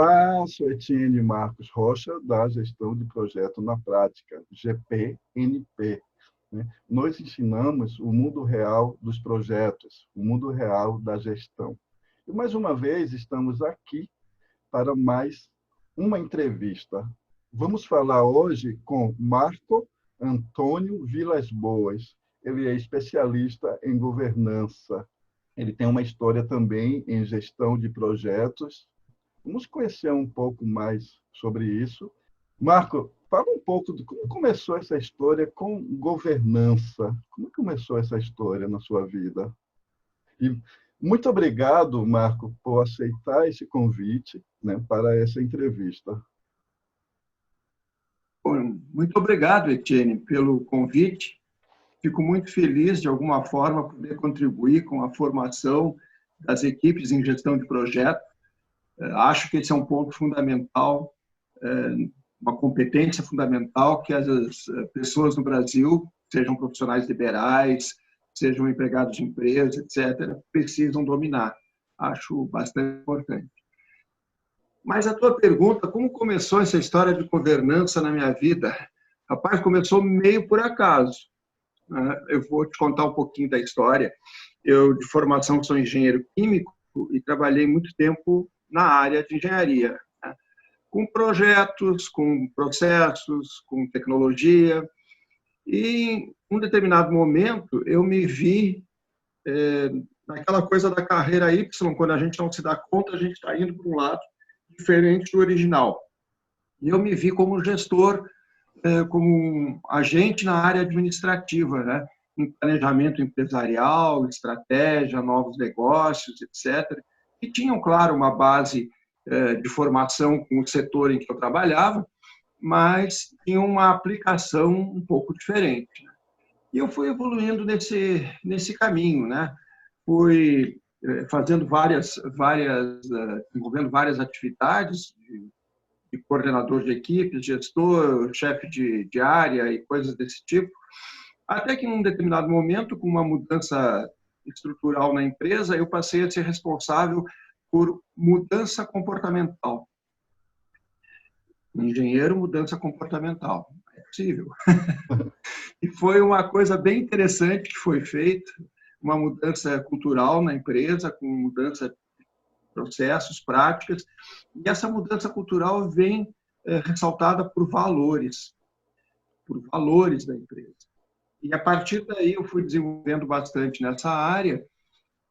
Olá, sou Etienne Marcos Rocha, da Gestão de Projeto na Prática, GPNP. Nós ensinamos o mundo real dos projetos, o mundo real da gestão. E, mais uma vez, estamos aqui para mais uma entrevista. Vamos falar hoje com Marco Antônio Vilas Boas. Ele é especialista em governança. Ele tem uma história também em gestão de projetos. Vamos conhecer um pouco mais sobre isso. Marco, fala um pouco de como começou essa história com governança. Como começou essa história na sua vida? E muito obrigado, Marco, por aceitar esse convite, né, para essa entrevista. Muito obrigado, Etienne, pelo convite. Fico muito feliz, de alguma forma, poder contribuir com a formação das equipes em gestão de projetos. Acho que esse é um ponto fundamental, uma competência fundamental que as pessoas no Brasil, sejam profissionais liberais, sejam empregados de empresa, etc., precisam dominar. Acho bastante importante. Mas a tua pergunta, como começou essa história de governança na minha vida? Rapaz, começou meio por acaso. Eu vou te contar um pouquinho da história. Eu, de formação, sou engenheiro químico e trabalhei muito tempo na área de engenharia, né? Com projetos, com processos, com tecnologia. E, em um determinado momento, eu me vi naquela coisa da carreira Y, quando a gente não se dá conta, a gente está indo para um lado diferente do original. E eu me vi como gestor, como um agente na área administrativa, né? Em planejamento empresarial, estratégia, novos negócios, etc., que tinham, claro, uma base de formação com o setor em que eu trabalhava, mas tinham uma aplicação um pouco diferente. E eu fui evoluindo nesse caminho, né? Fui fazendo envolvendo várias atividades de coordenador de equipes, gestor, chefe de área e coisas desse tipo, até que em um determinado momento, com uma mudança estrutural na empresa, eu passei a ser responsável por mudança comportamental. Engenheiro, mudança comportamental. É possível. E foi uma coisa bem interessante que foi feita, uma mudança cultural na empresa, com mudança de processos, práticas, e essa mudança cultural vem ressaltada por valores da empresa. E a partir daí eu fui desenvolvendo bastante nessa área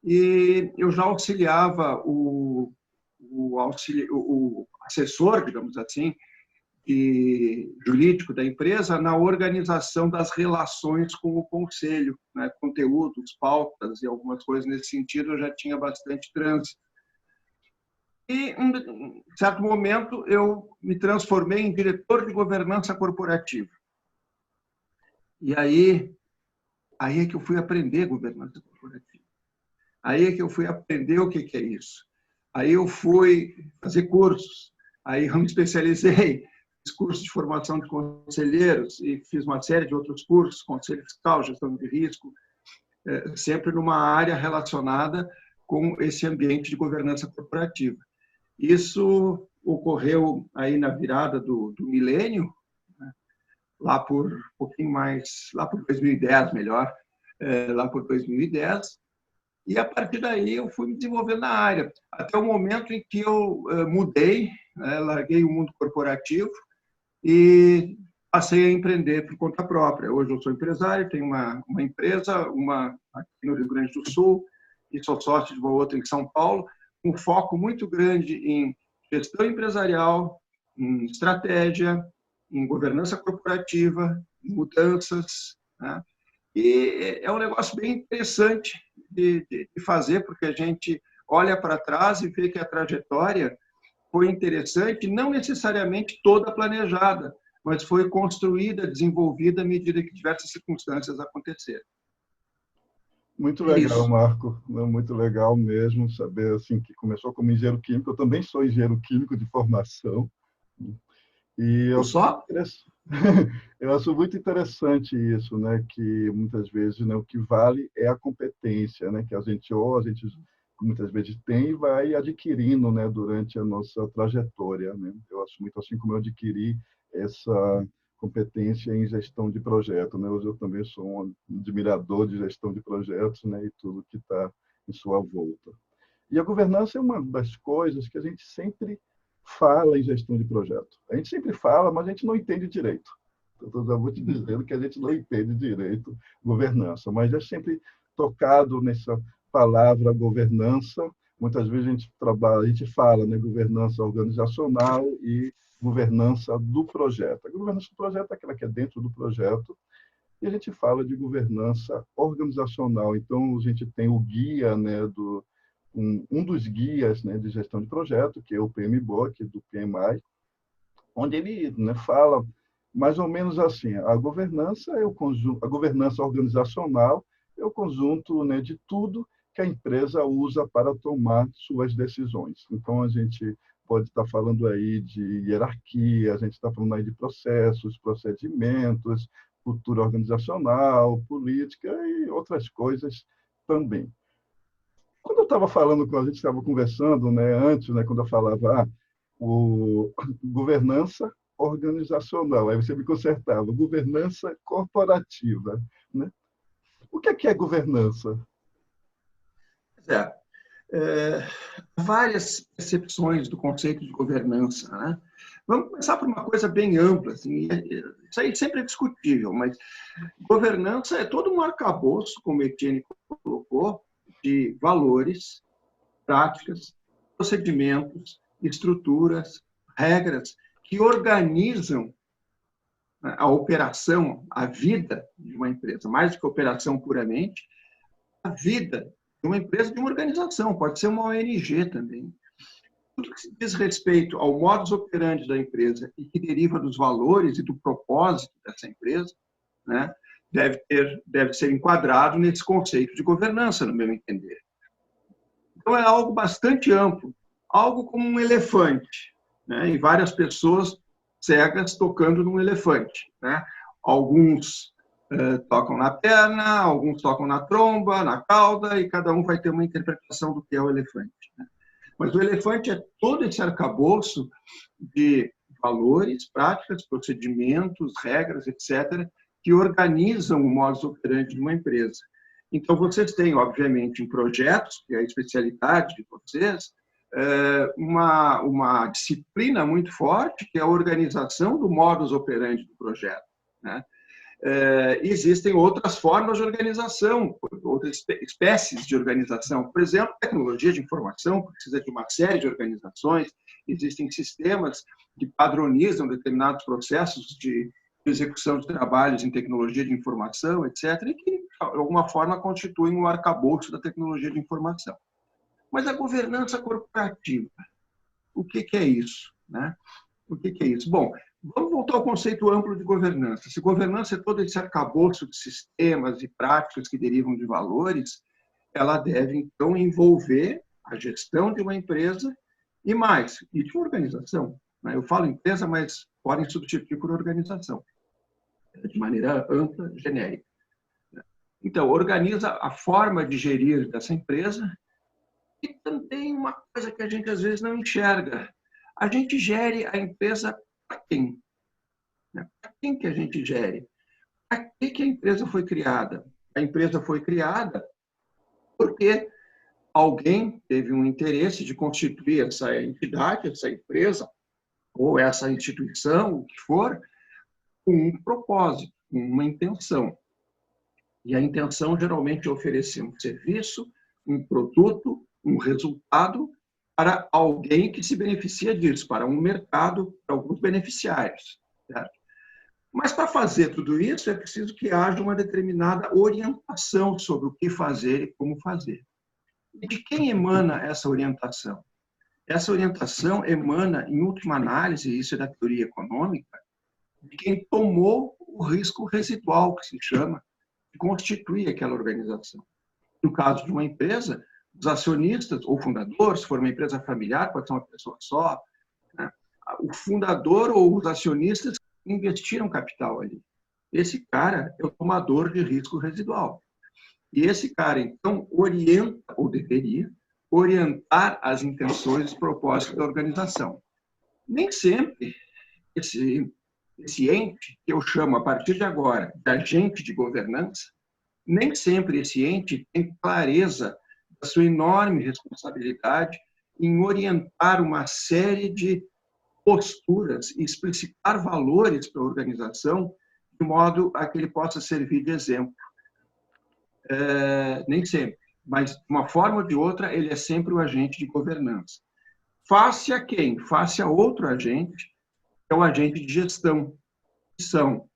e eu já auxiliava o assessor, digamos assim, jurídico da empresa na organização das relações com o conselho, né? Conteúdos, pautas e algumas coisas nesse sentido eu já tinha bastante trânsito. E, em certo momento, eu me transformei em diretor de governança corporativa. E aí é que eu fui aprender governança corporativa. Aí é que eu fui aprender o que é isso. Aí eu fui fazer cursos. Aí eu me especializei, fiz cursos de formação de conselheiros e fiz uma série de outros cursos, conselho fiscal, gestão de risco, sempre numa área relacionada com esse ambiente de governança corporativa. Isso ocorreu aí na virada do milênio, né? Lá por um pouquinho mais, lá por 2010, melhor, lá por 2010. E a partir daí eu fui me desenvolvendo na área, até o momento em que eu mudei, larguei o mundo corporativo e passei a empreender por conta própria. Hoje eu sou empresário, tenho uma empresa, uma aqui no Rio Grande do Sul, e sou sócio de uma outra em São Paulo, um foco muito grande em gestão empresarial, em estratégia, em governança corporativa, em mudanças, né? E é um negócio bem interessante de fazer, porque a gente olha para trás e vê que a trajetória foi interessante, não necessariamente toda planejada, mas foi construída, desenvolvida à medida que diversas circunstâncias aconteceram. Muito legal, Marco. Muito legal mesmo saber assim que começou como engenheiro químico. Eu também sou engenheiro químico de formação. E eu acho muito interessante isso, né? Que muitas vezes, né, o que vale é a competência, né? Que a gente muitas vezes tem e vai adquirindo, né, durante a nossa trajetória, né? Eu acho muito assim como eu adquiri essa competência em gestão de projeto, né? Hoje eu também sou um admirador de gestão de projetos, né, e tudo que está em sua volta. E a governança é uma das coisas que a gente sempre fala em gestão de projeto. A gente sempre fala, mas a gente não entende direito. Então, já vou te dizendo que a gente não entende direito governança, mas é sempre tocado nessa palavra governança. Muitas vezes a gente trabalha, a gente fala, né, governança organizacional e governança do projeto. A governança do projeto é aquela que é dentro do projeto, e a gente fala de governança organizacional. Então, a gente tem o guia, né, um dos guias, né, de gestão de projeto, que é o PMBOK, do PMI, onde ele, né, fala mais ou menos assim: a governança é o conjunto, a governança organizacional é o conjunto, né, de tudo que a empresa usa para tomar suas decisões. Então, a gente pode estar falando aí de hierarquia, a gente está falando aí de processos, procedimentos, cultura organizacional, política e outras coisas também. Quando eu estava falando, quando a gente estava conversando, né, antes, né, quando eu falava o governança organizacional, aí você me consertava, governança corporativa, né? O que é governança? É, várias percepções do conceito de governança, né? Vamos começar por uma coisa bem ampla, assim, isso aí sempre é discutível, mas governança é todo um arcabouço, como Etienne colocou, de valores, práticas, procedimentos, estruturas, regras que organizam a operação, a vida de uma empresa, mais do que a operação puramente, a vida de uma empresa, de uma organização, pode ser uma ONG também. Tudo que diz respeito ao modus operandi da empresa e que deriva dos valores e do propósito dessa empresa, né, deve ser enquadrado nesse conceito de governança, no meu entender. Então, é algo bastante amplo, algo como um elefante, né, e várias pessoas cegas tocando num elefante, né? Alguns tocam na perna, alguns tocam na tromba, na cauda, e cada um vai ter uma interpretação do que é o elefante, né? Mas o elefante é todo esse arcabouço de valores, práticas, procedimentos, regras, etc., que organizam o modus operandi de uma empresa. Então, vocês têm, obviamente, em projetos, que é a especialidade de vocês, uma disciplina muito forte, que é a organização do modus operandi do projeto, né? Existem outras formas de organização, outras espécies de organização. Por exemplo, tecnologia de informação precisa de uma série de organizações, existem sistemas que padronizam determinados processos de execução de trabalhos em tecnologia de informação, etc., e que, de alguma forma, constituem um arcabouço da tecnologia de informação. Mas a governança corporativa, o que é isso, né? O que é isso? Bom, vamos voltar ao conceito amplo de governança. Se governança é todo esse arcabouço de sistemas e práticas que derivam de valores, ela deve, então, envolver a gestão de uma empresa e mais, e de uma organização, né? Eu falo empresa, mas podem substituir por organização, de maneira ampla, genérica. Então, organiza a forma de gerir dessa empresa e também uma coisa que a gente às vezes não enxerga. A gente gere a empresa para quem? Para quem que a gente gere? Para que a empresa foi criada? A empresa foi criada porque alguém teve um interesse de constituir essa entidade, essa empresa, ou essa instituição, o que for, com um propósito, com uma intenção. E a intenção geralmente é oferecer um serviço, um produto, um resultado para alguém que se beneficia disso, para um mercado, para alguns beneficiários, certo? Mas para fazer tudo isso é preciso que haja uma determinada orientação sobre o que fazer e como fazer. E de quem emana essa orientação? Essa orientação emana, em última análise, isso é da teoria econômica, de quem tomou o risco residual, que se chama, de constituir aquela organização. No caso de uma empresa, os acionistas ou fundadores, se for uma empresa familiar, pode ser uma pessoa só, né? O fundador ou os acionistas investiram capital ali. Esse cara é o tomador de risco residual. E esse cara, então, orienta, ou deveria, orientar as intenções e os propósitos da organização. Nem sempre esse ente, que eu chamo a partir de agora de agente de governança, nem sempre esse ente tem clareza da sua enorme responsabilidade em orientar uma série de posturas e explicitar valores para a organização de modo a que ele possa servir de exemplo. Nem sempre, mas de uma forma ou de outra, ele é sempre o agente de governança. Face a quem? Face a outro agente, que é o agente de gestão, que são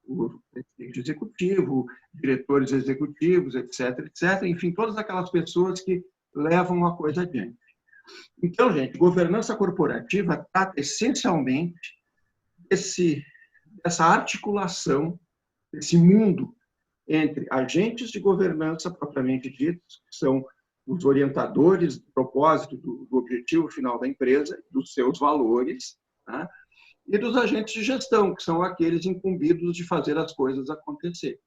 o presidente executivo, diretores executivos, etc., etc., enfim, todas aquelas pessoas que levam a coisa adiante. Então, gente, governança corporativa trata essencialmente dessa articulação, desse mundo entre agentes de governança propriamente ditos, que são os orientadores do propósito, do objetivo final da empresa, dos seus valores, tá? E dos agentes de gestão, que são aqueles incumbidos de fazer as coisas acontecer.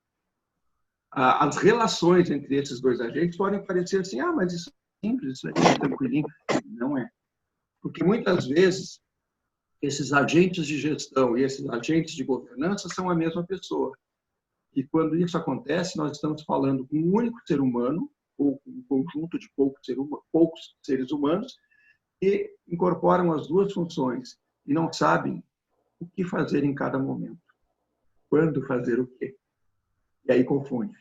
As relações entre esses dois agentes podem parecer assim, mas isso é simples, isso é tranquilinho. Não é. Porque muitas vezes esses agentes de gestão e esses agentes de governança são a mesma pessoa. E quando isso acontece, nós estamos falando com um único ser humano, ou um conjunto de poucos seres humanos, que incorporam as duas funções e não sabem o que fazer em cada momento, quando fazer o quê. E aí confunde.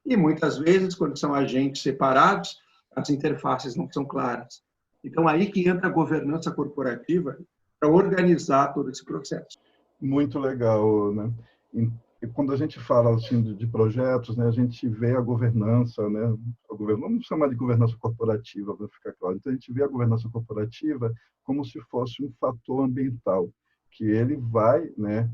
E muitas vezes, quando são agentes separados, as interfaces não são claras. Então, aí que entra a governança corporativa para organizar todo esse processo. Muito legal, né? E quando a gente fala assim de projetos, né, a gente vê a governança, né? Vamos chamar de governança corporativa, para ficar claro. Então, a gente vê a governança corporativa como se fosse um fator ambiental, que ele vai, né,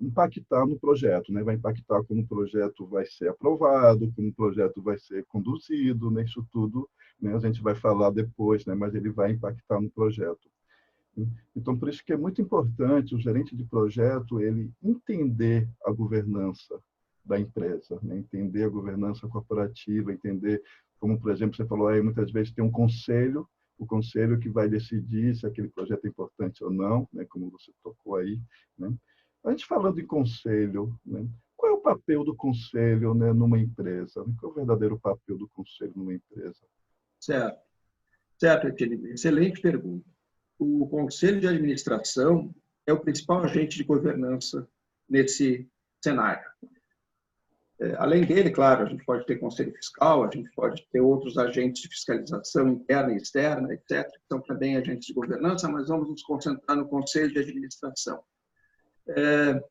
impactar no projeto, né? Vai impactar como o projeto vai ser aprovado, como o projeto vai ser conduzido, né? Isso tudo, né, a gente vai falar depois, né? Mas ele vai impactar no projeto. Então, por isso que é muito importante o gerente de projeto ele entender a governança da empresa, né? Entender a governança corporativa, entender como, por exemplo, você falou aí, muitas vezes tem um conselho, o conselho que vai decidir se aquele projeto é importante ou não, né? Como você tocou aí, né? A gente falando em conselho, né? Qual é o papel do conselho, né, numa empresa? Qual é o verdadeiro papel do conselho numa empresa? Certo. Certo, Etienne. Excelente pergunta. O Conselho de Administração é o principal agente de governança nesse cenário. Além dele, claro, a gente pode ter Conselho Fiscal, a gente pode ter outros agentes de fiscalização interna e externa, etc., que são também agentes de governança, mas vamos nos concentrar no Conselho de Administração. A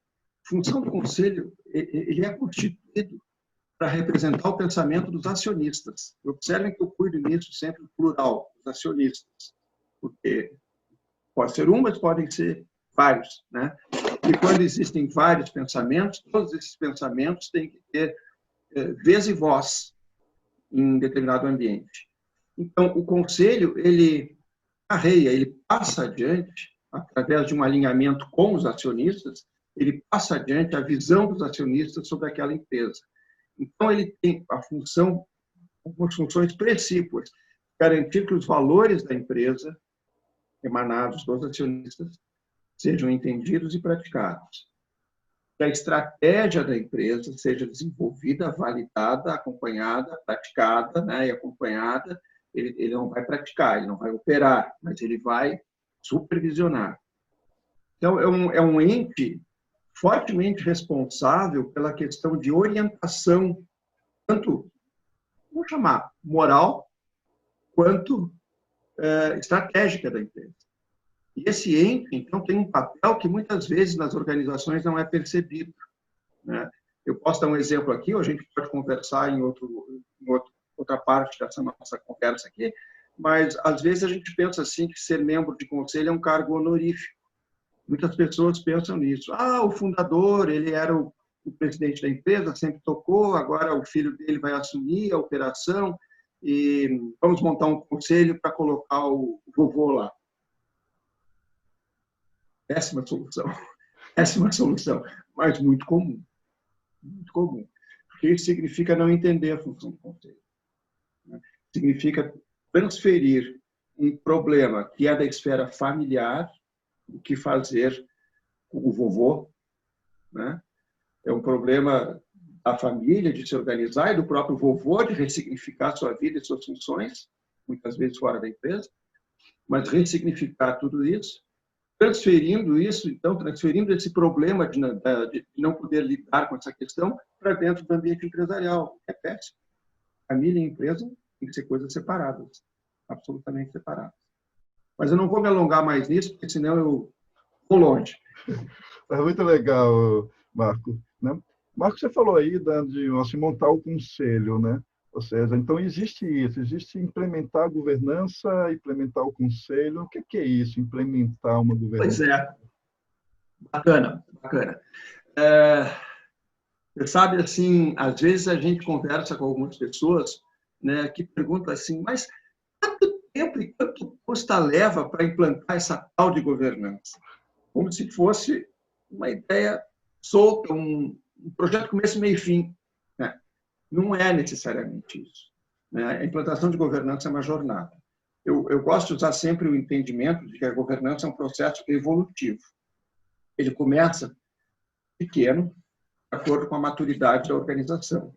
função do Conselho, ele é constituído para representar o pensamento dos acionistas. Observem que eu cuido nisso sempre do plural, dos acionistas, porque pode ser um, mas podem ser vários, né? E quando existem vários pensamentos, todos esses pensamentos têm que ter vez e voz em determinado ambiente. Então, o conselho, ele carreia, ele passa adiante, através de um alinhamento com os acionistas, ele passa adiante a visão dos acionistas sobre aquela empresa. Então, ele tem a função, algumas funções precípuas, garantir que os valores da empresa emanados dos acionistas sejam entendidos e praticados. Que a estratégia da empresa seja desenvolvida, validada, acompanhada, praticada, né, e acompanhada. Ele não vai praticar, ele não vai operar, mas ele vai supervisionar. Então, é um ente fortemente responsável pela questão de orientação, tanto, vamos chamar, moral, quanto estratégica da empresa. E esse ente, então, tem um papel que muitas vezes nas organizações não é percebido, né? Eu posso dar um exemplo aqui, ou a gente pode conversar em outra parte dessa nossa conversa aqui, mas às vezes a gente pensa assim que ser membro de conselho é um cargo honorífico. Muitas pessoas pensam nisso. O fundador, ele era o presidente da empresa, sempre tocou, agora o filho dele vai assumir a operação e vamos montar um conselho para colocar o vovô lá. Péssima solução, mas muito comum. Muito comum. Porque isso significa não entender a função do conselho. significa transferir um problema que é da esfera familiar, o que fazer com o vovô, né? É um problema da família de se organizar e do próprio vovô de ressignificar sua vida e suas funções, muitas vezes fora da empresa, mas ressignificar tudo isso, transferindo isso, então, transferindo esse problema de não poder lidar com essa questão para dentro do ambiente empresarial. É péssimo. Família e empresa têm que ser coisas separadas, absolutamente separadas. Mas eu não vou me alongar mais nisso, porque senão eu vou longe. É muito legal, Marco, né? Marco, você falou aí de assim, montar o conselho, né? Ou seja, então existe isso, existe implementar a governança, implementar o conselho. O que é isso, implementar uma governança? Pois é, bacana, bacana. Você sabe, assim, às vezes a gente conversa com algumas pessoas, né, que perguntam assim, mas quanto tempo e quanto custa leva para implantar essa tal de governança? Como se fosse uma ideia solta, um projeto começo, meio e fim, né? Não é necessariamente isso, né? A implantação de governança é uma jornada. Eu gosto de usar sempre o entendimento de que a governança é um processo evolutivo. Ele começa pequeno, de acordo com a maturidade da organização,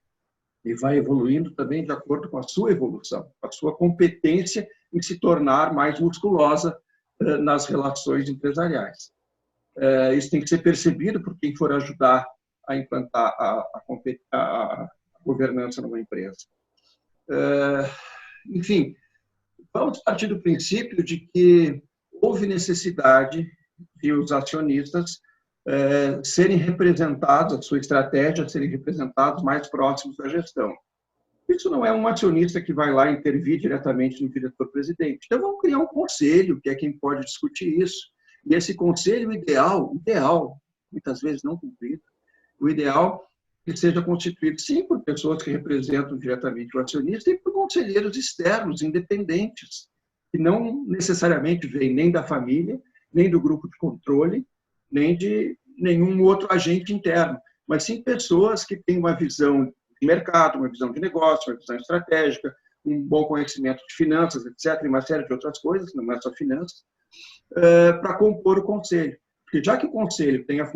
e vai evoluindo também de acordo com a sua evolução, com a sua competência em se tornar mais musculosa nas relações empresariais. Isso tem que ser percebido por quem for ajudar a implantar a governança numa empresa. Enfim, vamos partir do princípio de que houve necessidade de os acionistas serem representados, a sua estratégia serem representados mais próximos da gestão. Isso não é um acionista que vai lá intervir diretamente no diretor-presidente. Então, vamos criar um conselho, que é quem pode discutir isso. E esse conselho ideal, muitas vezes não cumprido, o ideal é que seja constituído, sim, por pessoas que representam diretamente o acionista e por conselheiros externos, independentes, que não necessariamente vêm nem da família, nem do grupo de controle, nem de nenhum outro agente interno, mas sim pessoas que têm uma visão de mercado, uma visão de negócio, uma visão estratégica, um bom conhecimento de finanças, etc., e uma série de outras coisas, não é só finanças, para compor o conselho. Porque já que o conselho tem as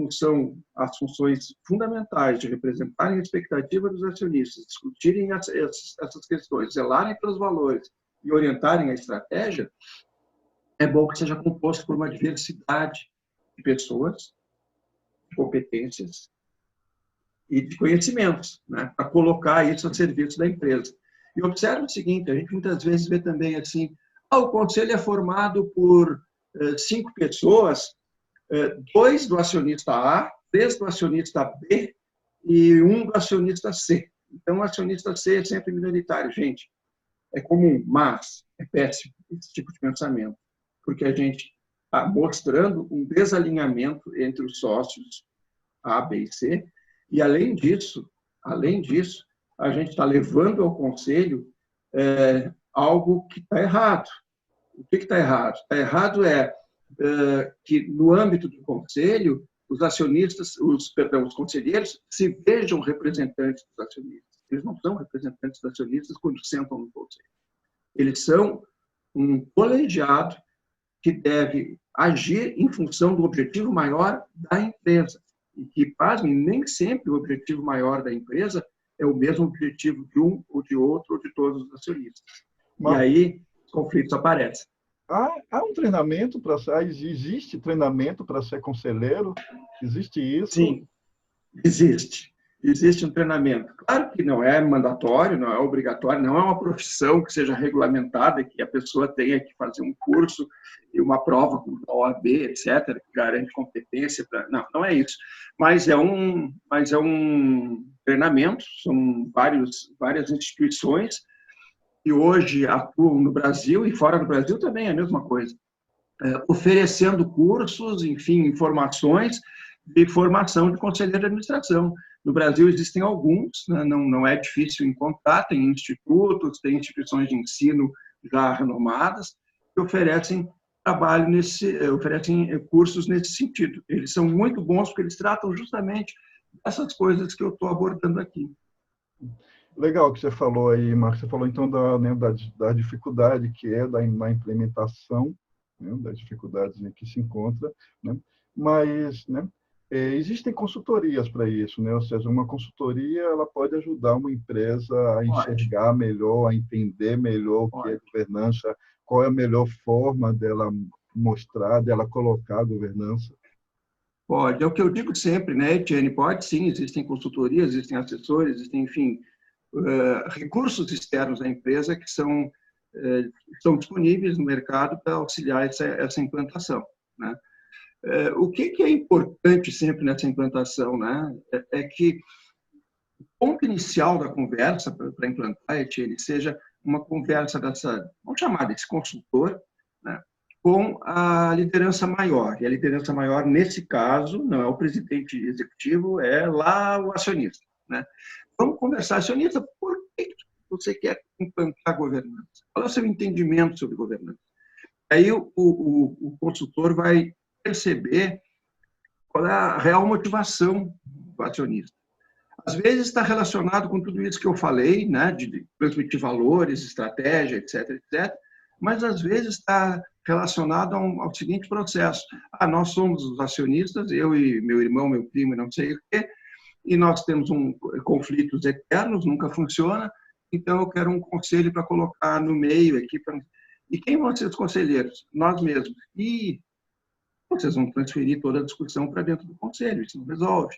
funções fundamentais de representarem a expectativa dos acionistas, discutirem essas questões, zelarem pelos valores e orientarem a estratégia, é bom que seja composto por uma diversidade de pessoas, de competências e de conhecimentos, né, para colocar isso a serviço da empresa. E observe o seguinte, a gente muitas vezes vê também assim, o conselho é formado por 5 pessoas, 2 do acionista A, 3 do acionista B e 1 do acionista C. Então, o acionista C é sempre minoritário. Gente, é comum, mas é péssimo esse tipo de pensamento, porque a gente está mostrando um desalinhamento entre os sócios A, B e C, e, além disso, a gente está levando ao conselho algo que está errado. O que está errado? Está errado que, no âmbito do conselho, os acionistas, os conselheiros, se vejam representantes dos acionistas. Eles não são representantes dos acionistas quando sentam no conselho. Eles são um colegiado que deve agir em função do objetivo maior da empresa. E que, pasmem, nem sempre o objetivo maior da empresa é o mesmo objetivo de um ou de outro ou de todos os acionistas. Mas, e aí, os conflitos aparecem. Há um treinamento para ser, existe treinamento para ser conselheiro? Existe isso? Sim, existe. Existe um treinamento. Claro que não é mandatório, não é obrigatório, não é uma profissão que seja regulamentada, que a pessoa tenha que fazer um curso e uma prova com a OAB, etc., que garante competência. Não é isso. Mas é um treinamento, são várias instituições que hoje atuam no Brasil e fora do Brasil também é a mesma coisa, oferecendo cursos, enfim, informações de formação de conselheiro de administração. No Brasil existem alguns, né? Não é difícil encontrar, tem institutos, tem instituições de ensino já renomadas que oferecem oferecem cursos nesse sentido. Eles são muito bons porque eles tratam justamente dessas coisas que eu estou abordando aqui. Legal que você falou aí, Marcos. Você falou então da dificuldade que é na implementação, né, das dificuldades em que se encontra, né? Mas, né, existem consultorias para isso, né? Ou seja, uma consultoria ela pode ajudar uma empresa a Pode, enxergar melhor, a entender melhor o que é pode. governança, qual é a melhor forma dela mostrar, dela colocar a governança. Pode, é o que eu digo sempre, né, Etienne? Pode sim, existem consultorias, existem assessores, existem, enfim, recursos externos à empresa que são disponíveis no mercado para auxiliar essa implantação, né? O que é importante sempre nessa implantação, né, é que o ponto inicial da conversa para implantar, Etienne, seja uma conversa vamos chamar desse consultor, né, com a liderança maior. E a liderança maior, nesse caso, não é o presidente executivo, é lá o acionista, né? Vamos conversar, acionista, por que você quer implantar a governança? Qual é o seu entendimento sobre governança? Aí o consultor vai perceber qual é a real motivação do acionista. Às vezes está relacionado com tudo isso que eu falei, né, de transmitir valores, estratégia, etc, etc, mas às vezes está relacionado ao seguinte processo. Nós somos os acionistas, eu e meu irmão, meu primo, não sei o quê, e nós temos conflitos eternos, nunca funciona, então eu quero um conselho para colocar no meio aqui. E quem vão ser os conselheiros? Nós mesmos. E vocês vão transferir toda a discussão para dentro do conselho, isso não resolve.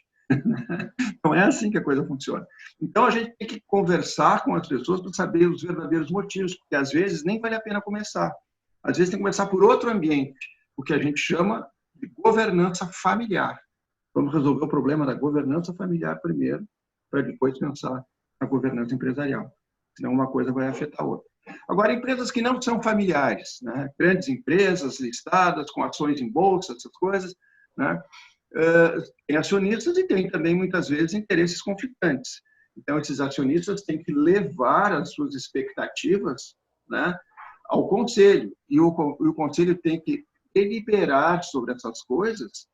Não é assim que a coisa funciona. Então, a gente tem que conversar com as pessoas para saber os verdadeiros motivos, porque às vezes nem vale a pena começar. Às vezes tem que começar por outro ambiente, o que a gente chama de governança familiar. Vamos resolver o problema da governança familiar primeiro, para depois pensar na governança empresarial. Senão uma coisa vai afetar a outra. Agora, empresas que não são familiares, né? Grandes empresas listadas, com ações em bolsa, essas coisas, né? Tem acionistas e tem também, muitas vezes, interesses conflitantes. Então, esses acionistas têm que levar as suas expectativas, né, ao conselho, e o conselho tem que deliberar sobre essas coisas,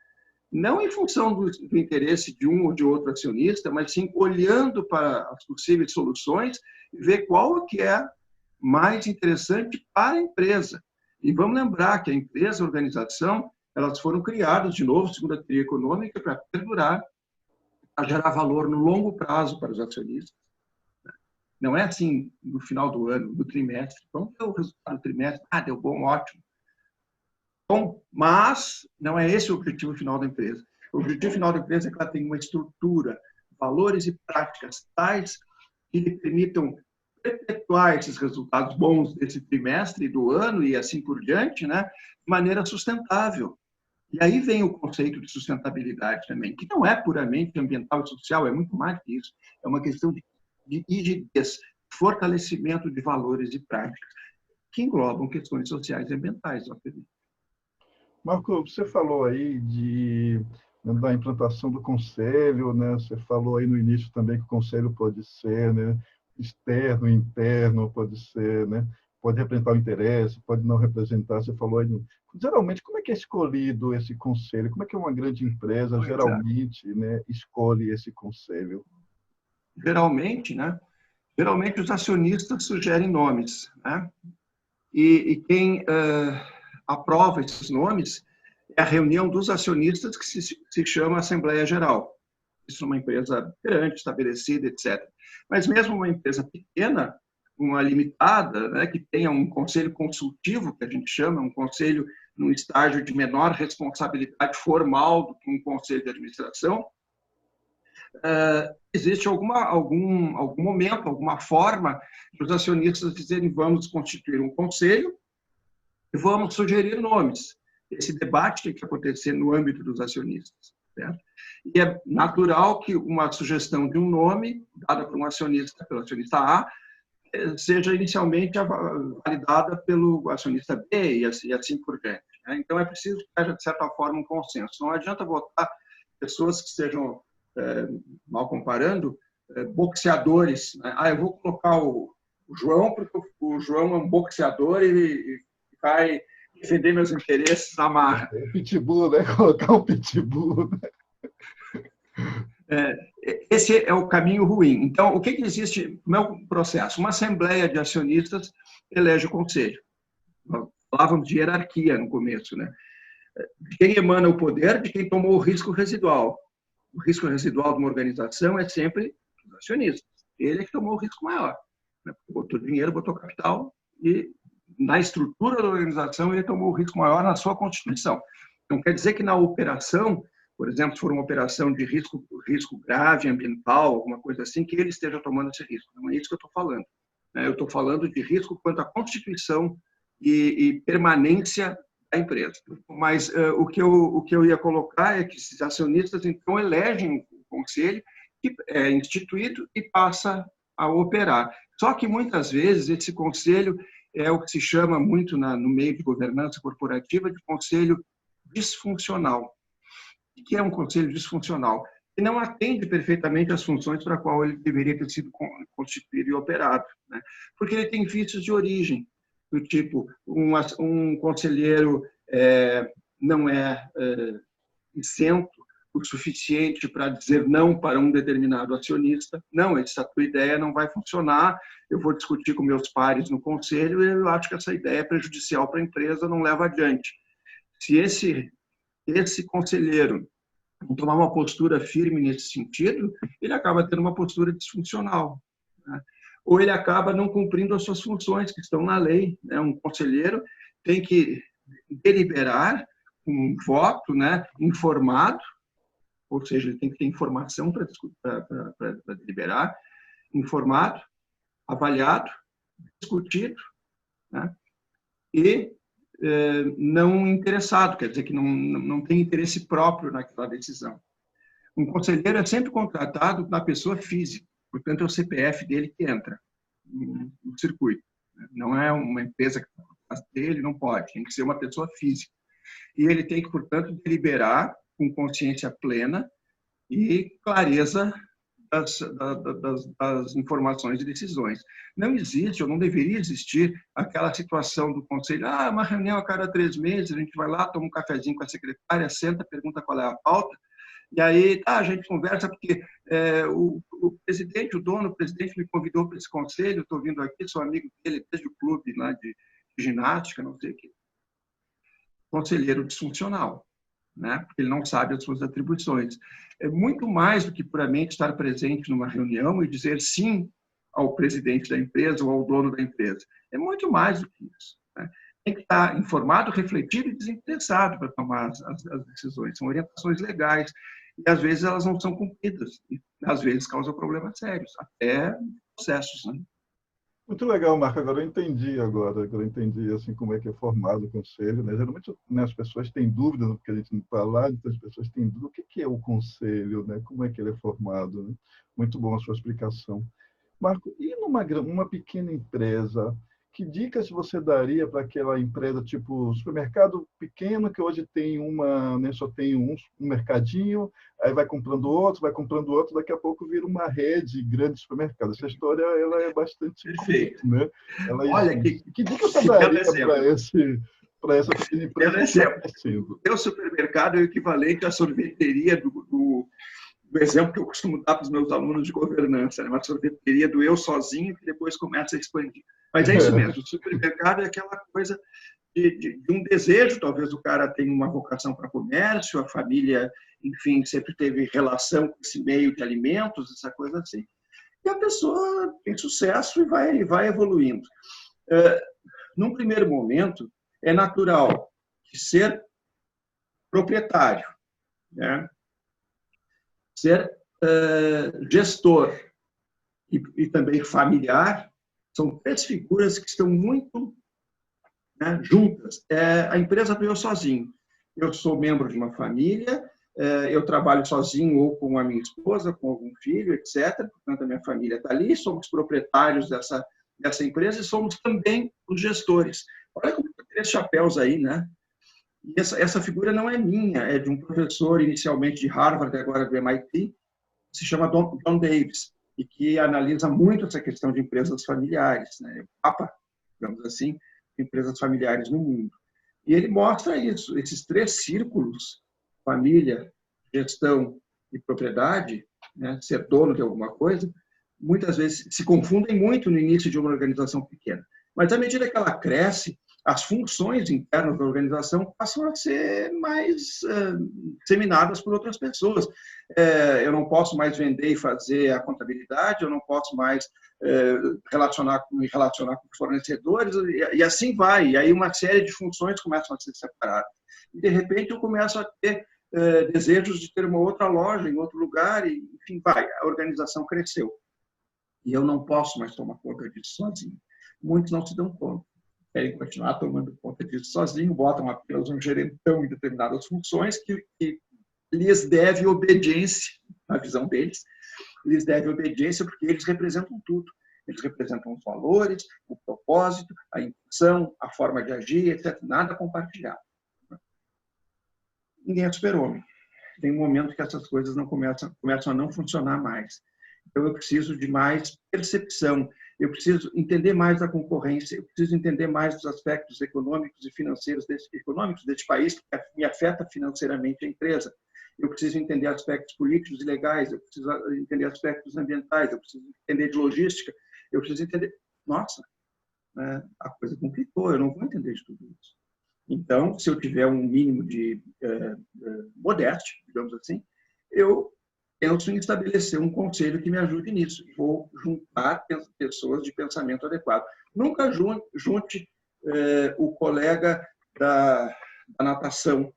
não em função do interesse de um ou de outro acionista, mas sim olhando para as possíveis soluções e ver qual que é mais interessante para a empresa. E vamos lembrar que a empresa, a organização, elas foram criadas, de novo, segundo a teoria econômica, para perdurar, para gerar valor no longo prazo para os acionistas. Não é assim no final do ano, no trimestre. Vamos ver o resultado do trimestre. Deu bom, ótimo. Bom, mas não é esse o objetivo final da empresa. O objetivo final da empresa é que ela tenha uma estrutura, valores e práticas tais que lhe permitam perpetuar esses resultados bons desse trimestre, do ano e assim por diante, né, de maneira sustentável. E aí vem o conceito de sustentabilidade também, que não é puramente ambiental e social, é muito mais que isso. É uma questão de rigidez, fortalecimento de valores e práticas, que englobam questões sociais e ambientais, obviamente. Marco, você falou aí da implantação do conselho, né? Você falou aí no início também que o conselho pode ser, né, externo, interno, pode ser, né, pode representar o interesse, pode não representar. Você falou aí, geralmente, como é que é escolhido esse conselho? Como é que uma grande empresa Pois é. geralmente, né, escolhe esse conselho? Geralmente, né? Geralmente os acionistas sugerem nomes, né? E quem aprova esses nomes é a reunião dos acionistas que se chama Assembleia Geral. Isso é uma empresa grande, estabelecida, etc. Mas mesmo uma empresa pequena, uma limitada, né, que tenha um conselho consultivo, que a gente chama, um conselho num estágio de menor responsabilidade formal do que um conselho de administração, existe algum momento, alguma forma de os acionistas dizerem vamos constituir um conselho e vamos sugerir nomes. Esse debate tem que acontecer no âmbito dos acionistas. Certo? E é natural que uma sugestão de um nome, dada por um acionista, pelo acionista A, seja inicialmente validada pelo acionista B e assim por diante. Então, é preciso que haja, de certa forma, um consenso. Não adianta votar pessoas que sejam, mal comparando, boxeadores. Eu vou colocar o João, porque o João é um boxeador e vai defender meus interesses na marra. Pitbull, né? Colocar um pitbull. Né? esse é o caminho ruim. Então, o que existe? Como é o processo? Uma assembleia de acionistas elege o conselho. Falávamos de hierarquia no começo, né? De quem emana o poder, de quem tomou o risco residual. O risco residual de uma organização é sempre os acionistas. Ele é que tomou o risco maior. Né? Botou dinheiro, botou capital e na estrutura da organização ele tomou o risco maior na sua constituição. Então, quer dizer que na operação, por exemplo, se for uma operação de risco grave, ambiental, alguma coisa assim, que ele esteja tomando esse risco. Não é isso que eu estou falando. Eu estou falando de risco quanto à constituição e permanência da empresa. Mas o que eu ia colocar é que esses acionistas, então, elegem o conselho, que é instituído e passa a operar. Só que, muitas vezes, esse conselho é o que se chama muito no meio de governança corporativa de conselho disfuncional. O que é um conselho disfuncional? Que não atende perfeitamente às funções para a qual ele deveria ter sido constituído e operado, né? Porque ele tem vícios de origem, do tipo, um conselheiro não é isento o suficiente para dizer não para um determinado acionista. Não, essa tua ideia não vai funcionar, eu vou discutir com meus pares no conselho e eu acho que essa ideia é prejudicial para a empresa, não leva adiante. Se esse conselheiro não tomar uma postura firme nesse sentido, ele acaba tendo uma postura disfuncional, né? Ou ele acaba não cumprindo as suas funções que estão na lei, né? Um conselheiro tem que deliberar um voto, né, informado, ou seja, ele tem que ter informação para deliberar, informado, avaliado, discutido, né, e não interessado, quer dizer que não tem interesse próprio naquela decisão. Um conselheiro é sempre contratado na pessoa física, portanto é o CPF dele que entra no circuito. Não é uma empresa que faz dele, não pode, tem que ser uma pessoa física. E ele tem que, portanto, deliberar com consciência plena e clareza das informações e decisões. Não existe, ou não deveria existir, aquela situação do conselho, uma reunião a cada 3 meses, a gente vai lá, toma um cafezinho com a secretária, senta, pergunta qual é a pauta, e aí a gente conversa porque o presidente, o presidente me convidou para esse conselho, estou vindo aqui, sou amigo dele desde o clube lá de ginástica, não sei o quê. Conselheiro disfuncional, né? Porque ele não sabe as suas atribuições. É muito mais do que puramente estar presente numa reunião e dizer sim ao presidente da empresa ou ao dono da empresa. É muito mais do que isso, né? Tem que estar informado, refletido e desinteressado para tomar as decisões. São orientações legais e, às vezes, elas não são cumpridas. E, às vezes, causam problemas sérios, até processos, né? Muito legal, Marco. Agora eu entendi assim como é que é formado o conselho, né? Geralmente, né, as pessoas têm dúvidas do que a gente não fala, então as pessoas têm dúvida do que é o conselho, né? Como é que ele é formado, né? Muito bom a sua explicação. Marco, e numa pequena empresa, que dicas você daria para aquela empresa, tipo supermercado pequeno, que hoje tem né, só tem um mercadinho, aí vai comprando outro, daqui a pouco vira uma rede grande de supermercados. Essa história ela é bastante Perfeito. comum, né? Olha, que dica você daria para essa pequena empresa que está crescendo? O teu supermercado é o equivalente à sorveteria do exemplo que eu costumo dar para os meus alunos de governança, né? Uma sorveteria do eu sozinho que depois começa a expandir. Mas é isso mesmo, o supermercado é aquela coisa de um desejo, talvez o cara tenha uma vocação para comércio, a família, enfim, sempre teve relação com esse meio de alimentos, essa coisa assim, e a pessoa tem sucesso e vai evoluindo. Num primeiro momento, é natural que ser proprietário, né? Ser gestor e também familiar são 3 figuras que estão muito, né, juntas. A empresa veio sozinho. Eu sou membro de uma família, eu trabalho sozinho ou com a minha esposa, com algum filho, etc. Portanto, a minha família está ali, somos proprietários dessa empresa e somos também os gestores. Olha como tem 3 chapéus aí, né? E essa figura não é minha, é de um professor inicialmente de Harvard, agora do MIT, que se chama John Davis, e que analisa muito essa questão de empresas familiares, né? O Papa, digamos assim, de empresas familiares no mundo. E ele mostra isso, esses 3 círculos, família, gestão e propriedade, né, ser dono de alguma coisa, muitas vezes se confundem muito no início de uma organização pequena. Mas, à medida que ela cresce, as funções internas da organização passam a ser mais disseminadas por outras pessoas. Eu não posso mais vender e fazer a contabilidade, eu não posso mais me relacionar com fornecedores, e assim vai. E aí uma série de funções começam a ser separadas. E, de repente, eu começo a ter desejos de ter uma outra loja em outro lugar, e, enfim, vai. A organização cresceu. E eu não posso mais tomar conta disso sozinho. Muitos não se dão conta. Querem continuar tomando conta disso sozinho, botam apenas um gerentão em determinadas funções que lhes deve obediência, na visão deles, lhes deve obediência porque eles representam tudo. Eles representam os valores, o propósito, a intenção, a forma de agir, etc. Nada compartilhado. Ninguém é super-homem. Tem um momento que essas coisas não começam a não funcionar mais. Então, eu preciso de mais percepção, eu preciso entender mais da concorrência, eu preciso entender mais dos aspectos econômicos e financeiros desse país, que me afeta financeiramente a empresa. Eu preciso entender aspectos políticos e legais, eu preciso entender aspectos ambientais, eu preciso entender de logística, eu preciso entender... Nossa, né, a coisa complicou, eu não vou entender de tudo isso. Então, se eu tiver um mínimo de modéstia, digamos assim, eu penso em estabelecer um conselho que me ajude nisso. Vou juntar pessoas de pensamento adequado. Nunca junte o colega da natação,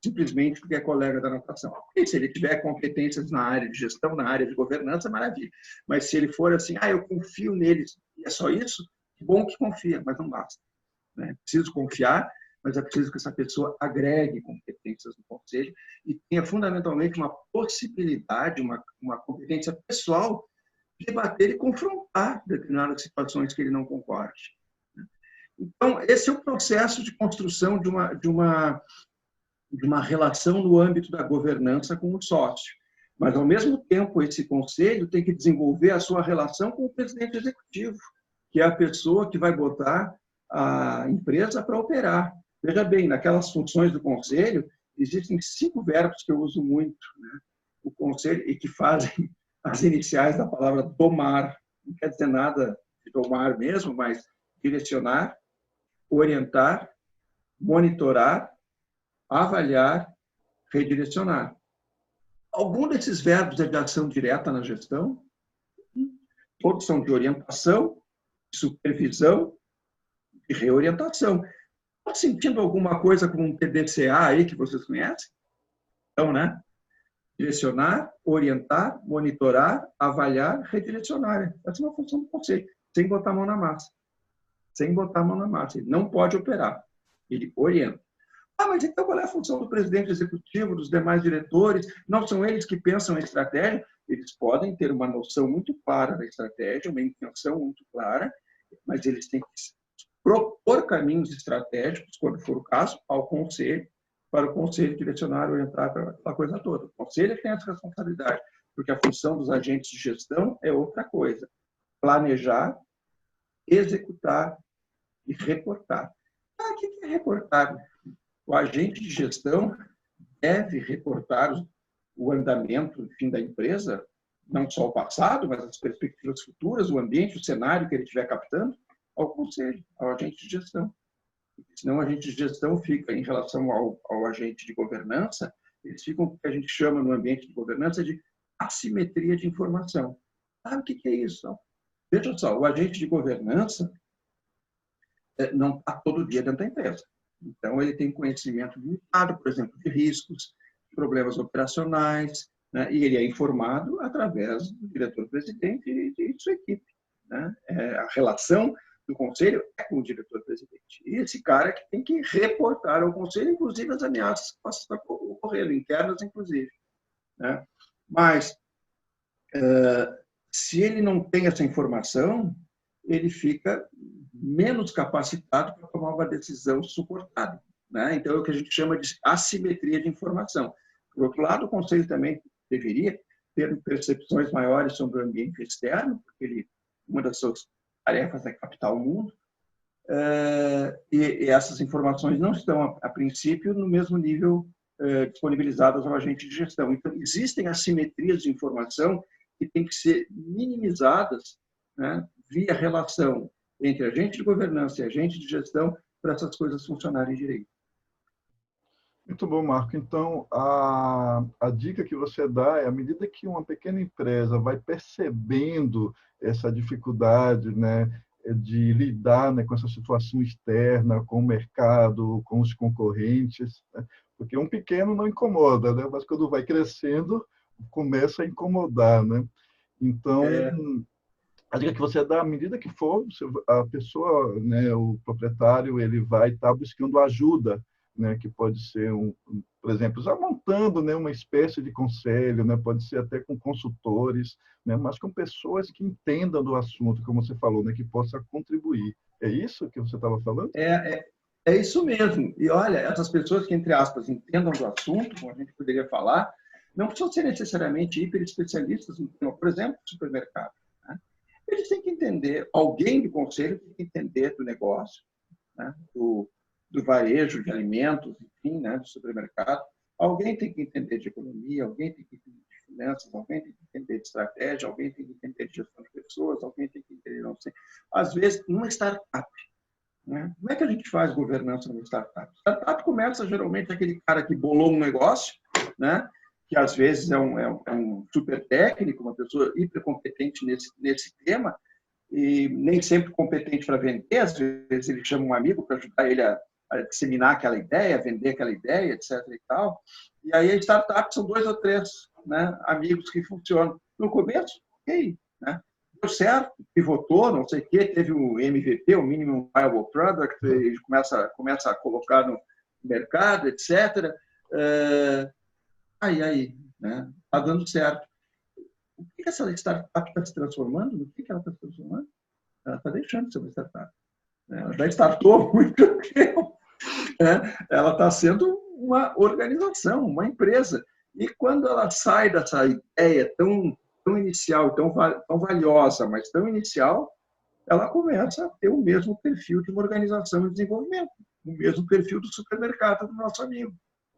simplesmente porque é colega da natação. E se ele tiver competências na área de gestão, na área de governança, maravilha. Mas se ele for assim, eu confio neles, e é só isso, que bom que confia, mas não basta. Né? Preciso confiar, mas é preciso que essa pessoa agregue competências no conselho e tenha fundamentalmente uma possibilidade, uma competência pessoal de debater e confrontar determinadas situações que ele não concorde. Então, esse é o processo de construção de uma relação no âmbito da governança com o sócio. Mas, ao mesmo tempo, esse conselho tem que desenvolver a sua relação com o presidente executivo, que é a pessoa que vai botar a empresa para operar. Veja bem, naquelas funções do conselho, existem 5 verbos que eu uso muito, né? O conselho, e que fazem as iniciais da palavra domar. Não quer dizer nada de domar mesmo, mas direcionar, orientar, monitorar, avaliar, redirecionar. Algum desses verbos é de ação direta na gestão? Todos são de orientação, de supervisão e reorientação. Está sentindo alguma coisa com um PDCA aí que vocês conhecem? Então, né? Direcionar, orientar, monitorar, avaliar, redirecionar. Essa é uma função do conselho, sem botar a mão na massa. Sem botar a mão na massa. Ele não pode operar. Ele orienta. Mas então qual é a função do presidente executivo, dos demais diretores? Não são eles que pensam a estratégia? Eles podem ter uma noção muito clara da estratégia, uma intenção muito clara, mas eles têm que propor caminhos estratégicos, quando for o caso, ao conselho, para o conselho direcionar, orientar para aquela coisa toda. O conselho tem essa responsabilidade, porque a função dos agentes de gestão é outra coisa. Planejar, executar e reportar. O que é reportar? O agente de gestão deve reportar o andamento, enfim, da empresa, não só o passado, mas as perspectivas futuras, o ambiente, o cenário que ele estiver captando, ao conselho, ao agente de gestão. Senão, o agente de gestão fica, em relação ao agente de governança, eles ficam o que a gente chama no ambiente de governança de assimetria de informação. O que é isso? Veja só, o agente de governança não está todo dia dentro da empresa. Então, ele tem conhecimento limitado, por exemplo, de riscos, problemas operacionais, né? E ele é informado através do diretor-presidente e de sua equipe. Né? A relação do conselho é com o diretor-presidente. E esse cara que tem que reportar ao conselho, inclusive, as ameaças que possam estar ocorrendo, internas, inclusive. Né? Mas, se ele não tem essa informação, ele fica menos capacitado para tomar uma decisão suportada. Né? Então, é o que a gente chama de assimetria de informação. Por outro lado, o Conselho também deveria ter percepções maiores sobre o ambiente externo, porque uma das suas tarefas é captar o mundo, e essas informações não estão, a princípio, no mesmo nível disponibilizadas ao agente de gestão. Então, existem assimetrias de informação que têm que ser minimizadas, né, via relação entre agente de governança e agente de gestão para essas coisas funcionarem direito. Muito bom, Marco. Então, a dica que você dá é, à medida que uma pequena empresa vai percebendo essa dificuldade, né, de lidar, né, com essa situação externa, com o mercado, com os concorrentes, né, porque um pequeno não incomoda, né, mas quando vai crescendo, começa a incomodar, né? Então, a dica que você dá, à medida que for, a pessoa, né, o proprietário, ele vai estar buscando ajuda, né, que pode ser por exemplo, já montando, né, uma espécie de conselho, né, pode ser até com consultores, né, mas com pessoas que entendam do assunto, como você falou, né, que possa contribuir. É isso que você estava falando? É isso mesmo. E olha, essas pessoas que, entre aspas, entendam do assunto, como a gente poderia falar, não precisam ser necessariamente hiper especialistas no tema, por exemplo, supermercado. Né? Eles têm que entender, alguém do conselho tem que entender do negócio, né, do varejo de alimentos, enfim, né, do supermercado. Alguém tem que entender de economia, alguém tem que entender de finanças, alguém tem que entender de estratégia, alguém tem que entender de gestão de pessoas, alguém tem que entender, não sei. Às vezes, numa startup, né? Como é que a gente faz governança numa startup? Startup começa, geralmente, aquele cara que bolou um negócio, né, que às vezes é um super técnico, uma pessoa hiper competente nesse tema, e nem sempre competente para vender, às vezes ele chama um amigo para ajudar ele a disseminar aquela ideia, vender aquela ideia, etc. e tal. E aí a startup são 2 ou 3, né, amigos que funcionam. No começo, ok, né? Deu certo, pivotou, não sei o quê, teve o MVP, o Minimum Viable Product, ele começa a colocar no mercado, etc. Aí, né? Está dando certo. O que essa startup está se transformando? No que ela está se transformando? Ela está deixando de ser uma startup. Ela já startou há muito tempo. Ela está sendo uma organização, uma empresa. E quando ela sai dessa ideia tão inicial, tão valiosa, mas tão inicial, ela começa a ter o mesmo perfil de uma organização em desenvolvimento, o mesmo perfil do supermercado do nosso amigo.